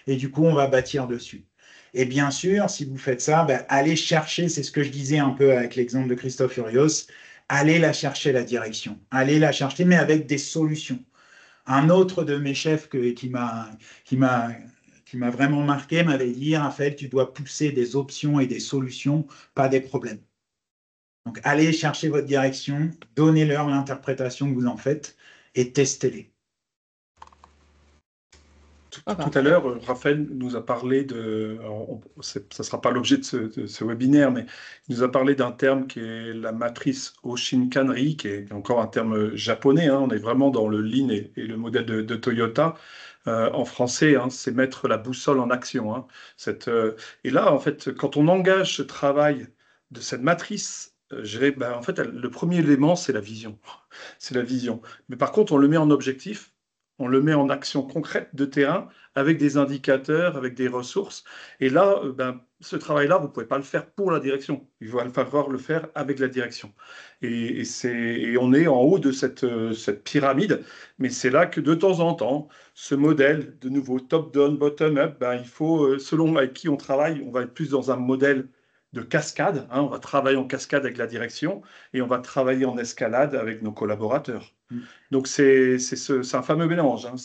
Et du coup, on va bâtir dessus. Et bien sûr, si vous faites ça, ben, allez chercher, c'est ce que je disais un peu avec l'exemple de Christophe Furios, allez la chercher, la direction. Allez la chercher, mais avec des solutions. Un autre de mes chefs qui m'a vraiment marqué m'avait dit, Raphaël, tu dois pousser des options et des solutions, pas des problèmes. Donc, allez chercher votre direction, donnez-leur l'interprétation que vous en faites et testez-les. Tout à l'heure, Raphaël nous a parlé de, ça ne sera pas l'objet de ce webinaire, mais il nous a parlé d'un terme qui est la matrice Oshinkanri, qui est encore un terme japonais, hein. On est vraiment dans le Lean et le modèle de Toyota. En français, hein, c'est mettre la boussole en action, hein. Et là, en fait, quand on engage ce travail de cette matrice, je dirais, ben, en fait, le premier élément, c'est la vision. C'est la vision. Mais par contre, on le met en objectif, on le met en action concrète de terrain, avec des indicateurs, avec des ressources. Et là, ben, ce travail-là, vous ne pouvez pas le faire pour la direction. Il va falloir le faire avec la direction. Et on est en haut de cette pyramide, mais c'est là que de temps en temps, ce modèle, de nouveau top-down, bottom-up, ben, il faut, selon avec qui on travaille, on va être plus dans un modèle de cascade, hein. On va travailler en cascade avec la direction et on va travailler en escalade avec nos collaborateurs. Donc c'est un fameux mélange, hein.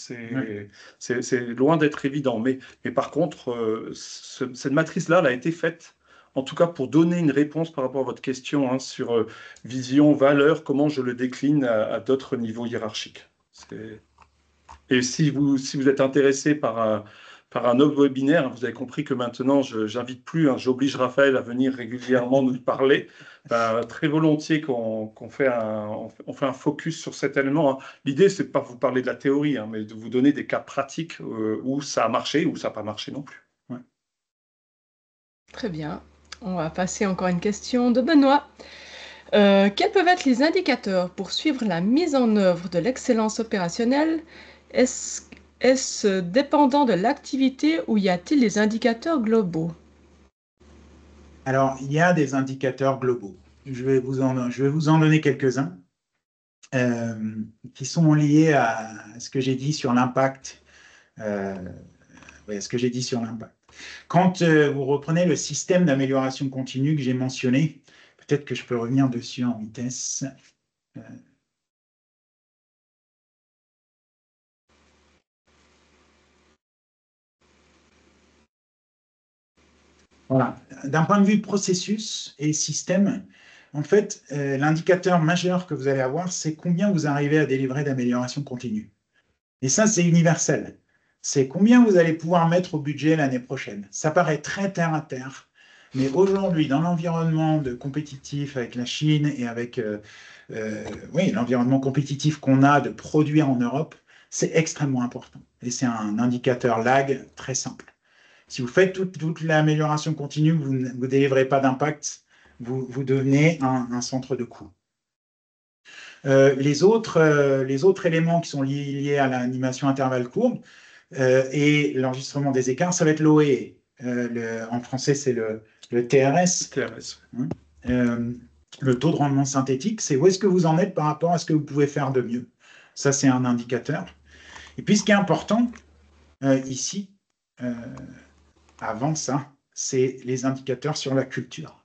C'est loin d'être évident. Mais par contre, cette matrice-là, elle a été faite, en tout cas pour donner une réponse par rapport à votre question, hein, sur vision, valeur, comment je le décline à d'autres niveaux hiérarchiques. Et si vous êtes intéressé par un autre webinaire, vous avez compris que maintenant, je n'invite plus, hein, j'oblige Raphaël à venir régulièrement nous parler. Ben, très volontiers qu'on fait un focus sur cet élément, hein. L'idée, c'est de pas vous parler de la théorie, hein, mais de vous donner des cas pratiques où ça a marché, où ça n'a pas marché non plus. Ouais. Très bien. On va passer encore à une question de Benoît. Quels peuvent être les indicateurs pour suivre la mise en œuvre de l'excellence opérationnelle? Est-ce dépendant de l'activité ou y a-t-il des indicateurs globaux? Alors, il y a des indicateurs globaux. Je vais vous en donner quelques-uns qui sont liés à ce que j'ai dit sur l'impact. Ce que j'ai dit sur l'impact. Quand vous reprenez le système d'amélioration continue que j'ai mentionné, peut-être que je peux revenir dessus en vitesse. Voilà. D'un point de vue processus et système, en fait, l'indicateur majeur que vous allez avoir, c'est combien vous arrivez à délivrer d'amélioration continue. Et ça, c'est universel. C'est combien vous allez pouvoir mettre au budget l'année prochaine. Ça paraît très terre à terre, mais aujourd'hui, dans l'environnement de compétitif avec la Chine et avec oui, l'environnement compétitif qu'on a de produire en Europe, c'est extrêmement important. Et c'est un indicateur lag très simple. Si vous faites toute l'amélioration continue, vous ne délivrez pas d'impact, vous devenez un centre de coût. Les autres éléments qui sont liés à l'animation intervalle courbe et l'enregistrement des écarts, ça va être l'OE. En français, c'est le TRS. Le taux de rendement synthétique, c'est où est-ce que vous en êtes par rapport à ce que vous pouvez faire de mieux. Ça, c'est un indicateur. Et puis, ce qui est important ici, avant ça, c'est les indicateurs sur la culture.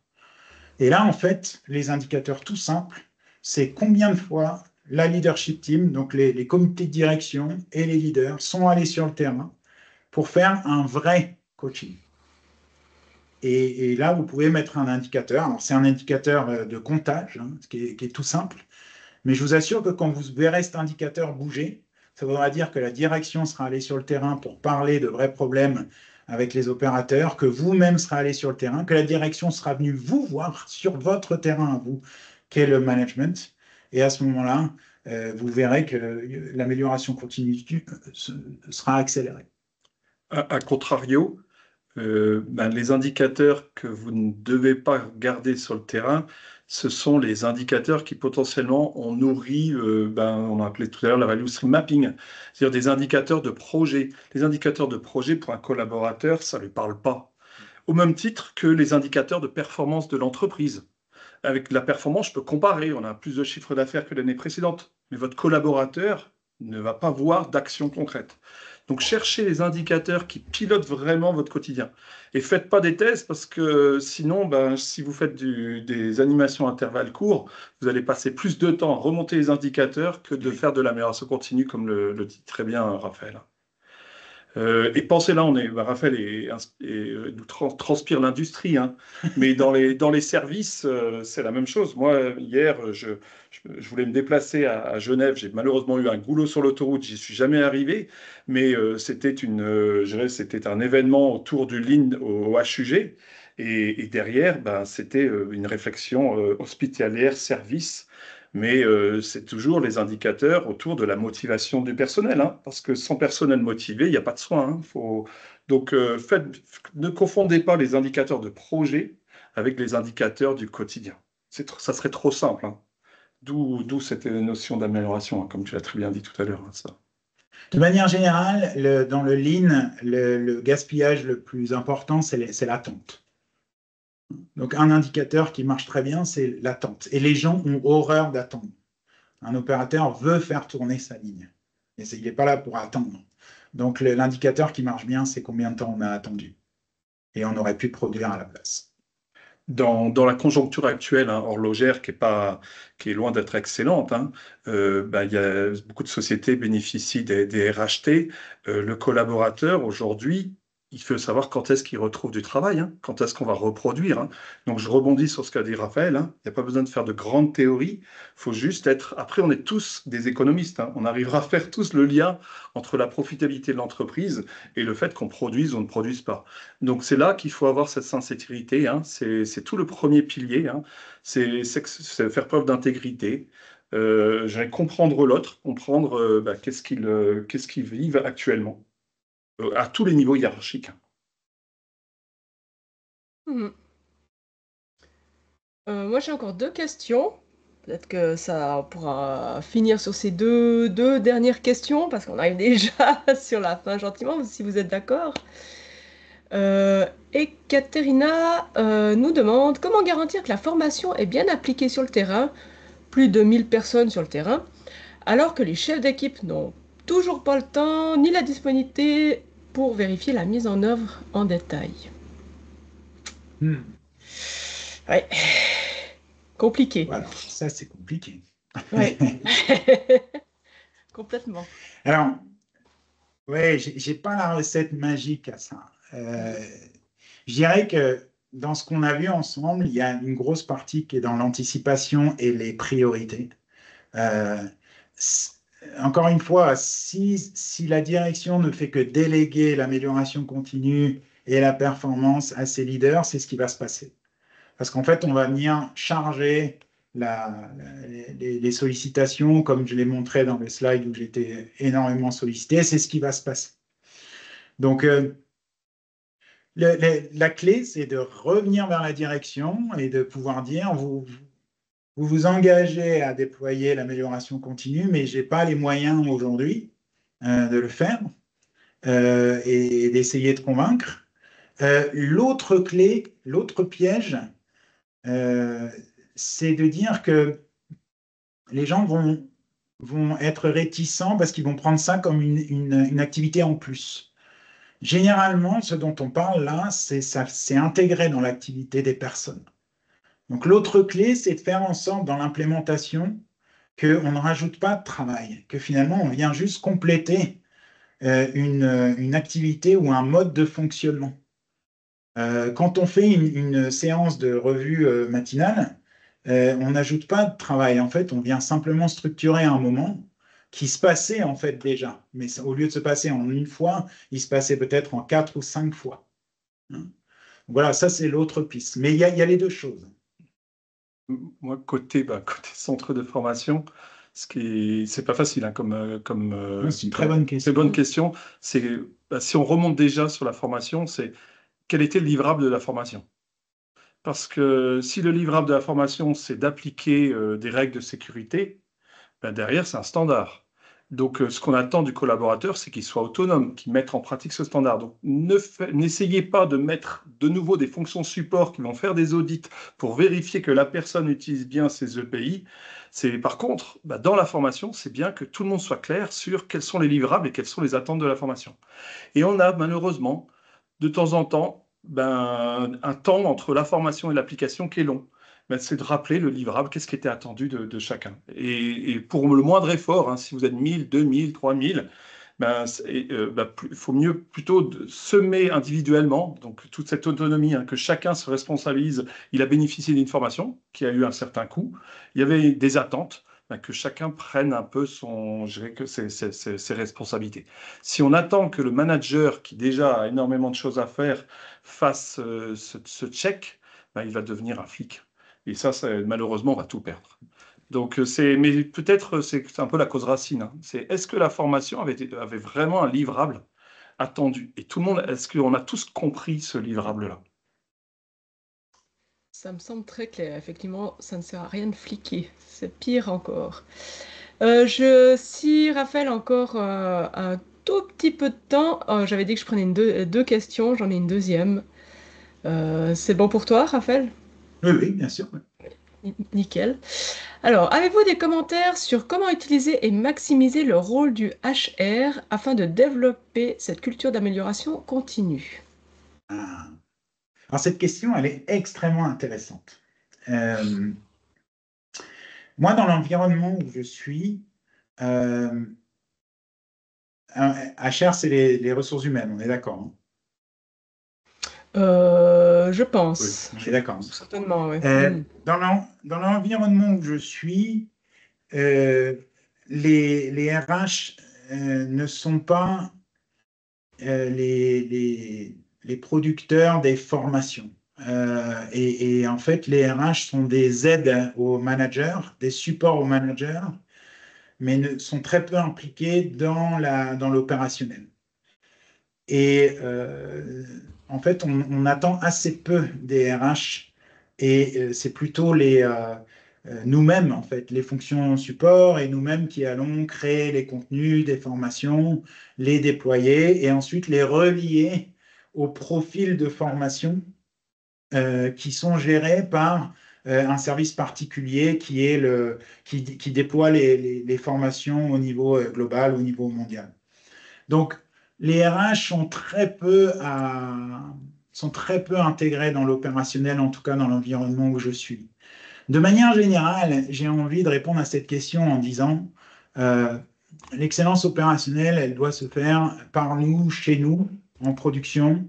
Et là, en fait, les indicateurs tout simples, c'est combien de fois la leadership team, donc les comités de direction et les leaders, sont allés sur le terrain pour faire un vrai coaching. Et là, vous pouvez mettre un indicateur. Alors, c'est un indicateur de comptage, hein, qui est tout simple. Mais je vous assure que quand vous verrez cet indicateur bouger, ça voudra dire que la direction sera allée sur le terrain pour parler de vrais problèmes avec les opérateurs, que vous-même serez allé sur le terrain, que la direction sera venue vous voir sur votre terrain à vous, qu'est le management. Et à ce moment-là, vous verrez que l'amélioration continue sera accélérée. À contrario, les indicateurs que vous ne devez pas garder sur le terrain, ce sont les indicateurs qui potentiellement ont nourri, on a appelé tout à l'heure la value stream mapping, c'est-à-dire des indicateurs de projet. Les indicateurs de projet, pour un collaborateur, ça ne lui parle pas. Au même titre que les indicateurs de performance de l'entreprise. Avec la performance, je peux comparer, on a plus de chiffre d'affaires que l'année précédente, mais votre collaborateur ne va pas voir d'action concrète. Donc, cherchez les indicateurs qui pilotent vraiment votre quotidien. Et faites pas des thèses parce que sinon, si vous faites des animations à intervalles courts, vous allez passer plus de temps à remonter les indicateurs que de faire de l'amélioration continue, comme le dit très bien Raphaël. Et pensez là, Raphaël nous transpire l'industrie, hein, mais dans les services, c'est la même chose. Moi, hier, je voulais me déplacer à Genève. J'ai malheureusement eu un goulot sur l'autoroute. J'y suis jamais arrivé, mais c'était un événement autour du Lean au HUG. Et derrière, c'était une réflexion hospitalière, service. Mais c'est toujours les indicateurs autour de la motivation du personnel, hein, parce que sans personnel motivé, il n'y a pas de soin. Hein, Donc, ne confondez pas les indicateurs de projet avec les indicateurs du quotidien. Ça serait trop simple. Hein. D'où cette notion d'amélioration, hein, comme tu l'as très bien dit tout à l'heure. Hein, ça. De manière générale, dans le Lean, le gaspillage le plus important, c'est l'attente. Donc, un indicateur qui marche très bien, c'est l'attente. Et les gens ont horreur d'attendre. Un opérateur veut faire tourner sa ligne. Et il n'est pas là pour attendre. Donc, l'indicateur qui marche bien, c'est combien de temps on a attendu. Et on aurait pu produire à la place. Dans la conjoncture actuelle, hein, horlogère, qui est loin d'être excellente, hein, y a beaucoup de sociétés bénéficient des RHT. Le collaborateur, aujourd'hui, il faut savoir quand est-ce qu'il retrouve du travail, hein, quand est-ce qu'on va reproduire. Hein. Donc, je rebondis sur ce qu'a dit Raphaël. Hein. Il n'y a pas besoin de faire de grandes théories. Il faut juste être... Après, on est tous des économistes. Hein. On arrivera à faire tous le lien entre la profitabilité de l'entreprise et le fait qu'on produise ou ne produise pas. Donc, c'est là qu'il faut avoir cette sincérité. Hein. C'est tout le premier pilier. Hein. C'est faire preuve d'intégrité. Comprendre l'autre, comprendre qu'est-ce qu'ils vivent actuellement. À tous les niveaux hiérarchiques. Moi, j'ai encore 2 questions. Peut-être que ça pourra finir sur ces deux dernières questions, parce qu'on arrive déjà sur la fin gentiment, si vous êtes d'accord. Ekaterina nous demande comment garantir que la formation est bien appliquée sur le terrain, plus de 1000 personnes sur le terrain, alors que les chefs d'équipe n'ont toujours pas le temps ni la disponibilité pour vérifier la mise en œuvre en détail. Ouais. Compliqué. Voilà, ça c'est compliqué. Ouais. Complètement. Alors, ouais, j'ai pas la recette magique à ça. Je dirais que dans ce qu'on a vu ensemble, il y a une grosse partie qui est dans l'anticipation et les priorités. Euh, Encore une fois, si la direction ne fait que déléguer l'amélioration continue et la performance à ses leaders, c'est ce qui va se passer. Parce qu'en fait, on va venir charger les sollicitations, comme je l'ai montré dans le slide où j'étais énormément sollicité, c'est ce qui va se passer. Donc, la clé, c'est de revenir vers la direction et de pouvoir dire, vous engagez à déployer l'amélioration continue, mais je n'ai pas les moyens aujourd'hui de le faire et d'essayer de convaincre. L'autre clé, l'autre piège, c'est de dire que les gens vont être réticents parce qu'ils vont prendre ça comme une activité en plus. Généralement, ce dont on parle là, c'est intégré dans l'activité des personnes. Donc l'autre clé, c'est de faire en sorte dans l'implémentation qu'on ne rajoute pas de travail, que finalement on vient juste compléter une activité ou un mode de fonctionnement. Quand on fait une séance de revue matinale, on n'ajoute pas de travail. En fait, on vient simplement structurer un moment qui se passait en fait déjà. Mais au lieu de se passer en une fois, il se passait peut-être en 4 ou 5 fois. Hein. Voilà, ça c'est l'autre piste. Mais il y a les deux choses. Moi, côté centre de formation, c'est pas facile hein, C'est une très bonne question. c'est bonne question. Si on remonte déjà sur la formation, c'est quel était le livrable de la formation? Parce que si le livrable de la formation, c'est d'appliquer des règles de sécurité, ben derrière, c'est un standard. Donc, ce qu'on attend du collaborateur, c'est qu'il soit autonome, qu'il mette en pratique ce standard. Donc, n'essayez pas de mettre de nouveau des fonctions support qui vont faire des audits pour vérifier que la personne utilise bien ses EPI. Par contre, ben, dans la formation, c'est bien que tout le monde soit clair sur quels sont les livrables et quelles sont les attentes de la formation. Et on a malheureusement, de temps en temps, un temps entre la formation et l'application qui est long. C'est de rappeler le livrable, qu'est-ce qui était attendu de chacun. Et pour le moindre effort, hein, si vous êtes 1000, 2000, 3000, il faut mieux plutôt semer individuellement, donc toute cette autonomie, hein, que chacun se responsabilise. Il a bénéficié d'une formation qui a eu un certain coût. Il y avait des attentes. Que chacun prenne un peu ses responsabilités. Si on attend que le manager, qui déjà a énormément de choses à faire, fasse ce check, il va devenir un flic. Et ça, malheureusement, on va tout perdre. Donc, mais peut-être c'est un peu la cause racine. Hein. C'est est-ce que la formation avait vraiment un livrable attendu? Et tout le monde, est-ce qu'on a tous compris ce livrable-là? Ça me semble très clair. Effectivement, ça ne sert à rien de fliquer. C'est pire encore. Si Raphaël encore un tout petit peu de temps, j'avais dit que je prenais deux questions, j'en ai une deuxième. C'est bon pour toi, Raphaël? Oui, bien sûr. Nickel. Alors, avez-vous des commentaires sur comment utiliser et maximiser le rôle du HR afin de développer cette culture d'amélioration continue? Ah. Alors cette question, elle est extrêmement intéressante. Moi, dans l'environnement où je suis, HR, c'est les ressources humaines, on est d'accord. Hein. Je Oui, pense. on est d'accord. Certainement, oui. Dans l'environnement où je suis, les RH ne sont pas les producteurs des formations. Et en fait, les RH sont des aides aux managers, des supports aux managers, mais sont très peu impliqués dans l'opérationnel. Et en fait, on attend assez peu des RH et c'est plutôt nous-mêmes, en fait, les fonctions support et nous-mêmes qui allons créer les contenus des formations, les déployer et ensuite les relier au profil de formation qui sont gérés par un service particulier qui déploie les formations au niveau global, au niveau mondial. Donc, les RH sont très peu intégrés dans l'opérationnel, en tout cas dans l'environnement où je suis. De manière générale, j'ai envie de répondre à cette question en disant l'excellence opérationnelle, elle doit se faire par nous, chez nous, en production,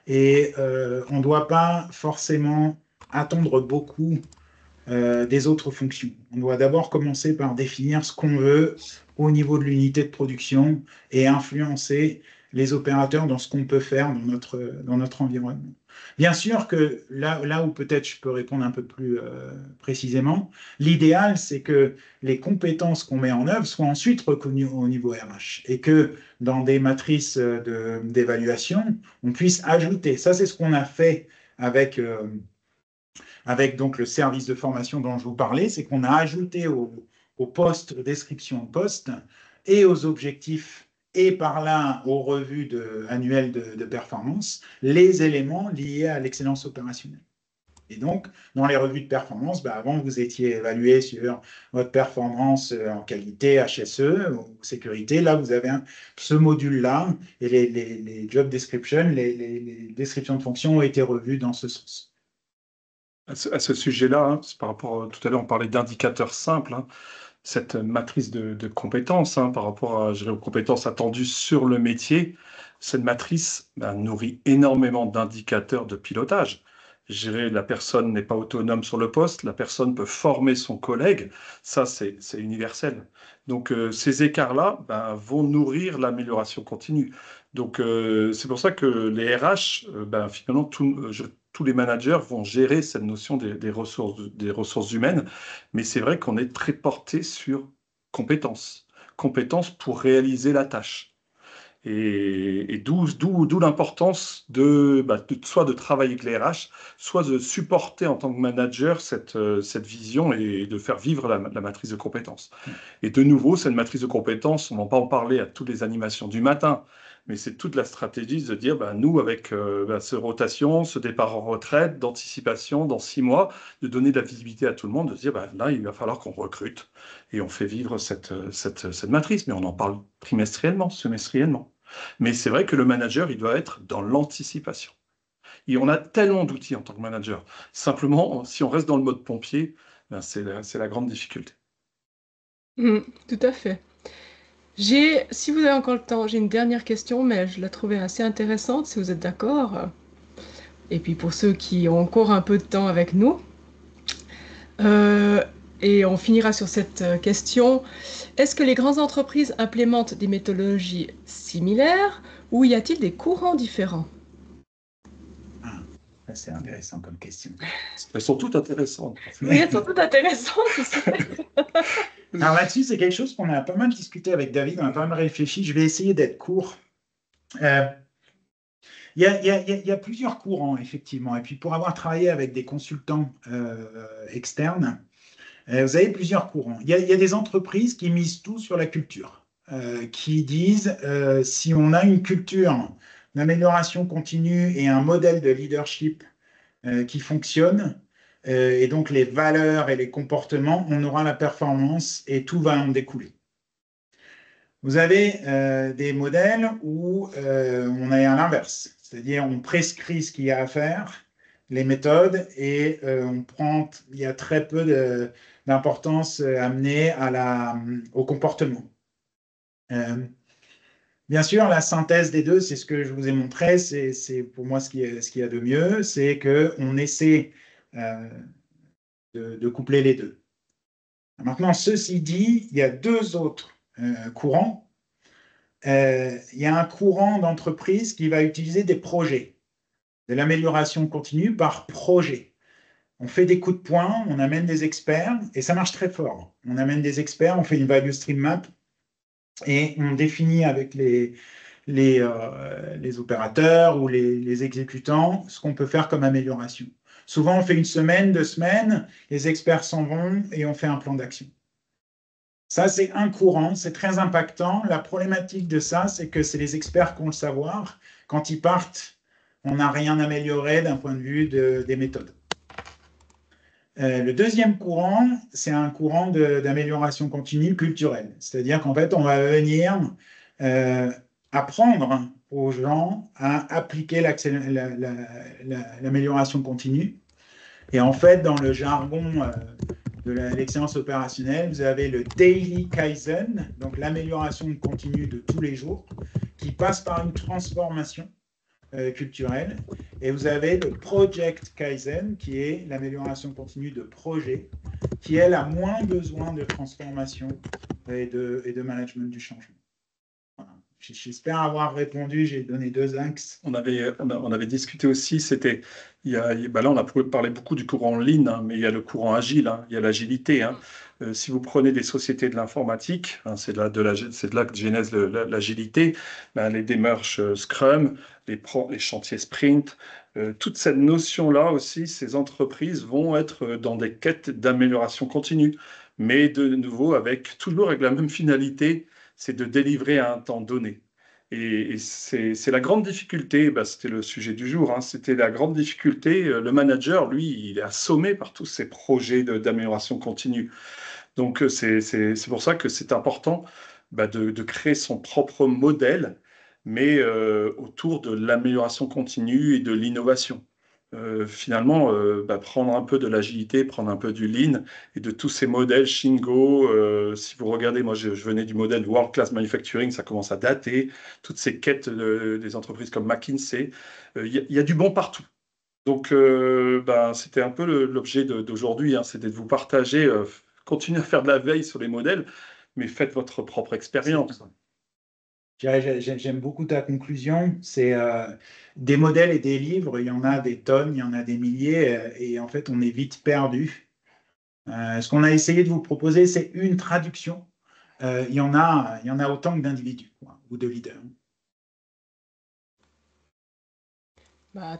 et on ne doit pas forcément attendre beaucoup des autres fonctions. On doit d'abord commencer par définir ce qu'on veut au niveau de l'unité de production et influencer les opérateurs dans ce qu'on peut faire dans notre environnement. Bien sûr que là où peut-être je peux répondre un peu plus précisément, l'idéal, c'est que les compétences qu'on met en œuvre soient ensuite reconnues au niveau RH et que dans des matrices d'évaluation, on puisse ajouter. Ça, c'est ce qu'on a fait avec donc le service de formation dont je vous parlais, c'est qu'on a ajouté au poste, aux descriptions de poste et aux objectifs et par là aux revues annuelles de performance, les éléments liés à l'excellence opérationnelle. Et donc, dans les revues de performance, avant, vous étiez évalué sur votre performance en qualité, HSE ou sécurité. Là, vous avez ce module-là et les job descriptions, les descriptions de fonctions ont été revues dans ce sens. À ce sujet-là, par rapport, tout à l'heure, on parlait d'indicateurs simples, cette matrice de compétences par rapport aux compétences attendues sur le métier, cette matrice nourrit énormément d'indicateurs de pilotage. La personne n'est pas autonome sur le poste, la personne peut former son collègue, ça c'est universel. Donc ces écarts-là vont nourrir l'amélioration continue. Donc c'est pour ça que les RH, finalement, tous les managers vont gérer cette notion des ressources humaines, mais c'est vrai qu'on est très porté sur compétences, compétences pour réaliser la tâche. Et d'où l'importance soit de travailler avec les RH, soit de supporter en tant que manager cette vision et de faire vivre la matrice de compétences. Et de nouveau, cette matrice de compétences, on ne va pas en parler à toutes les animations du matin, mais c'est toute la stratégie de dire, nous, avec ce rotation, ce départ en retraite, d'anticipation, dans 6 mois, de donner de la visibilité à tout le monde, de se dire, là, il va falloir qu'on recrute. Et on fait vivre cette matrice, mais on en parle trimestriellement, semestriellement. Mais c'est vrai que le manager, il doit être dans l'anticipation. Et on a tellement d'outils en tant que manager. Simplement, si on reste dans le mode pompier, c'est la grande difficulté. Tout à fait. Si vous avez encore le temps, j'ai une dernière question, mais je la trouvais assez intéressante, si vous êtes d'accord. Et puis pour ceux qui ont encore un peu de temps avec nous. Et on finira sur cette question. Est-ce que les grandes entreprises implémentent des méthodologies similaires ou y a-t-il des courants différents? C'est intéressant comme question. Elles sont toutes intéressantes. Oui, elles sont toutes intéressantes. Alors là-dessus, c'est quelque chose qu'on a pas mal discuté avec David, on a pas mal réfléchi. Je vais essayer d'être court. Il y a plusieurs courants, effectivement. Et puis, pour avoir travaillé avec des consultants externes, vous avez plusieurs courants. Il y a des entreprises qui misent tout sur la culture, qui disent si on a une culture d'amélioration continue et un modèle de leadership qui fonctionne, et donc les valeurs et les comportements, on aura la performance et tout va en découler. Vous avez des modèles où on est à l'inverse, c'est-à-dire on prescrit ce qu'il y a à faire, les méthodes, et il y a très peu d'importance amenée au comportement. Bien sûr, la synthèse des deux, c'est ce que je vous ai montré, c'est pour moi ce qu'il y a de mieux, c'est qu'on essaie de coupler les deux. Maintenant, ceci dit, il y a deux autres courants. Il y a un courant d'entreprise qui va utiliser des projets, de l'amélioration continue par projet. On fait des coups de poing, on amène des experts, et ça marche très fort. On amène des experts, on fait une value stream map, et on définit avec les opérateurs ou les exécutants ce qu'on peut faire comme amélioration. Souvent, on fait 1 semaine, 2 semaines, les experts s'en vont et on fait un plan d'action. Ça, c'est un courant, c'est très impactant. La problématique de ça, c'est que c'est les experts qui ont le savoir. Quand ils partent, on n'a rien amélioré d'un point de vue des méthodes. Le deuxième courant, c'est un courant d'amélioration continue culturelle. C'est-à-dire qu'en fait, on va venir apprendre aux gens à appliquer l'amélioration continue. Et en fait, dans le jargon de l'excellence opérationnelle, vous avez le daily Kaizen, donc l'amélioration continue de tous les jours, qui passe par une transformation culturelle. Et vous avez le Project Kaizen, qui est l'amélioration continue de projet, qui elle a moins besoin de transformation et de management du changement. Voilà. J'espère avoir répondu, j'ai donné 2 axes. On avait discuté aussi, là on a parlé beaucoup du courant lean, hein, mais il y a le courant agile, hein, il y a l'agilité. Hein. Si vous prenez des sociétés de l'informatique, hein, c'est de là que génère l'agilité, ben, les démarches Scrum, les chantiers Sprint, toute cette notion-là aussi, ces entreprises vont être dans des quêtes d'amélioration continue, mais de nouveau toujours avec la même finalité, c'est de délivrer à un temps donné. Et c'est la grande difficulté, c'était le sujet du jour, hein, c'était la grande difficulté. Le manager, lui, il est assommé par tous ces projets d'amélioration continue. Donc, c'est pour ça que c'est important de créer son propre modèle, mais autour de l'amélioration continue et de l'innovation. Finalement, prendre un peu de l'agilité, prendre un peu du lean et de tous ces modèles Shingo. Si vous regardez, moi je venais du modèle World Class Manufacturing, ça commence à dater. Toutes ces quêtes des entreprises comme McKinsey, il y a du bon partout. Donc, c'était un peu l'objet d'aujourd'hui, hein, c'était de vous partager, continuez à faire de la veille sur les modèles, mais faites votre propre expérience. J'aime beaucoup ta conclusion. C'est des modèles et des livres, il y en a des tonnes, il y en a des milliers, et en fait, on est vite perdu. Ce qu'on a essayé de vous proposer, c'est une traduction. Il y en a autant que d'individus ou de leaders.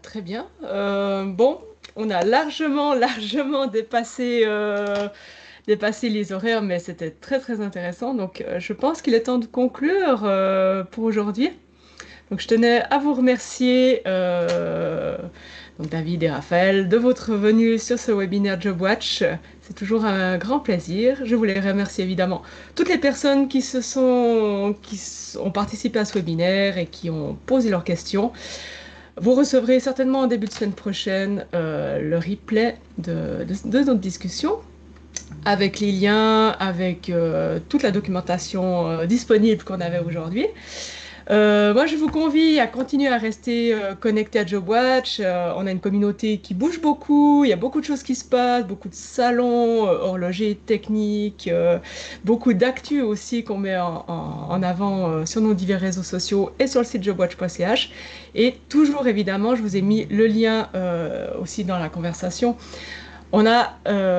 Très bien. Bon, on a largement dépassé les horaires, mais c'était très très intéressant. Donc, je pense qu'il est temps de conclure pour aujourd'hui. Donc, je tenais à vous remercier, donc David et Raphaël, de votre venue sur ce webinaire JobWatch. C'est toujours un grand plaisir. Je voulais remercier évidemment toutes les personnes qui ont participé à ce webinaire et qui ont posé leurs questions. Vous recevrez certainement en début de semaine prochaine le replay de notre discussion, avec les liens, avec toute la documentation disponible qu'on avait aujourd'hui. Moi, je vous convie à continuer à rester connecté à JobWatch. On a une communauté qui bouge beaucoup, il y a beaucoup de choses qui se passent, beaucoup de salons, horlogers techniques, beaucoup d'actu aussi qu'on met en avant sur nos divers réseaux sociaux et sur le site jobwatch.ch. Et toujours, évidemment, je vous ai mis le lien aussi dans la conversation. On a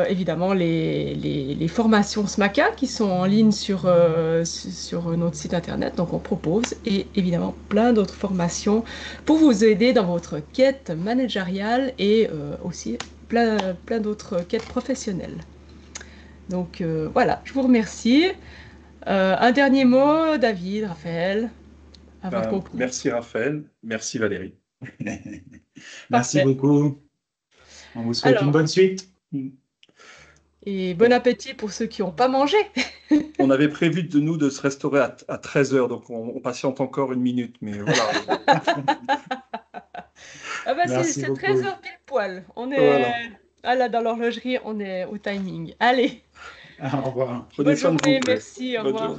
évidemment les formations SMACA qui sont en ligne sur notre site internet, donc on propose, et évidemment plein d'autres formations pour vous aider dans votre quête managériale et aussi plein d'autres quêtes professionnelles. Donc voilà, je vous remercie. Un dernier mot, David, Raphaël, avant de conclure. Merci Raphaël, merci Valérie. Merci beaucoup. On vous souhaite une bonne suite. Et bon appétit pour ceux qui n'ont pas mangé. On avait prévu de se restaurer à 13h, donc on patiente encore 1 minute, mais voilà. C'est 13h pile poil. On est là dans l'horlogerie, on est au timing. Allez. Au revoir. Bonne journée, merci, au revoir.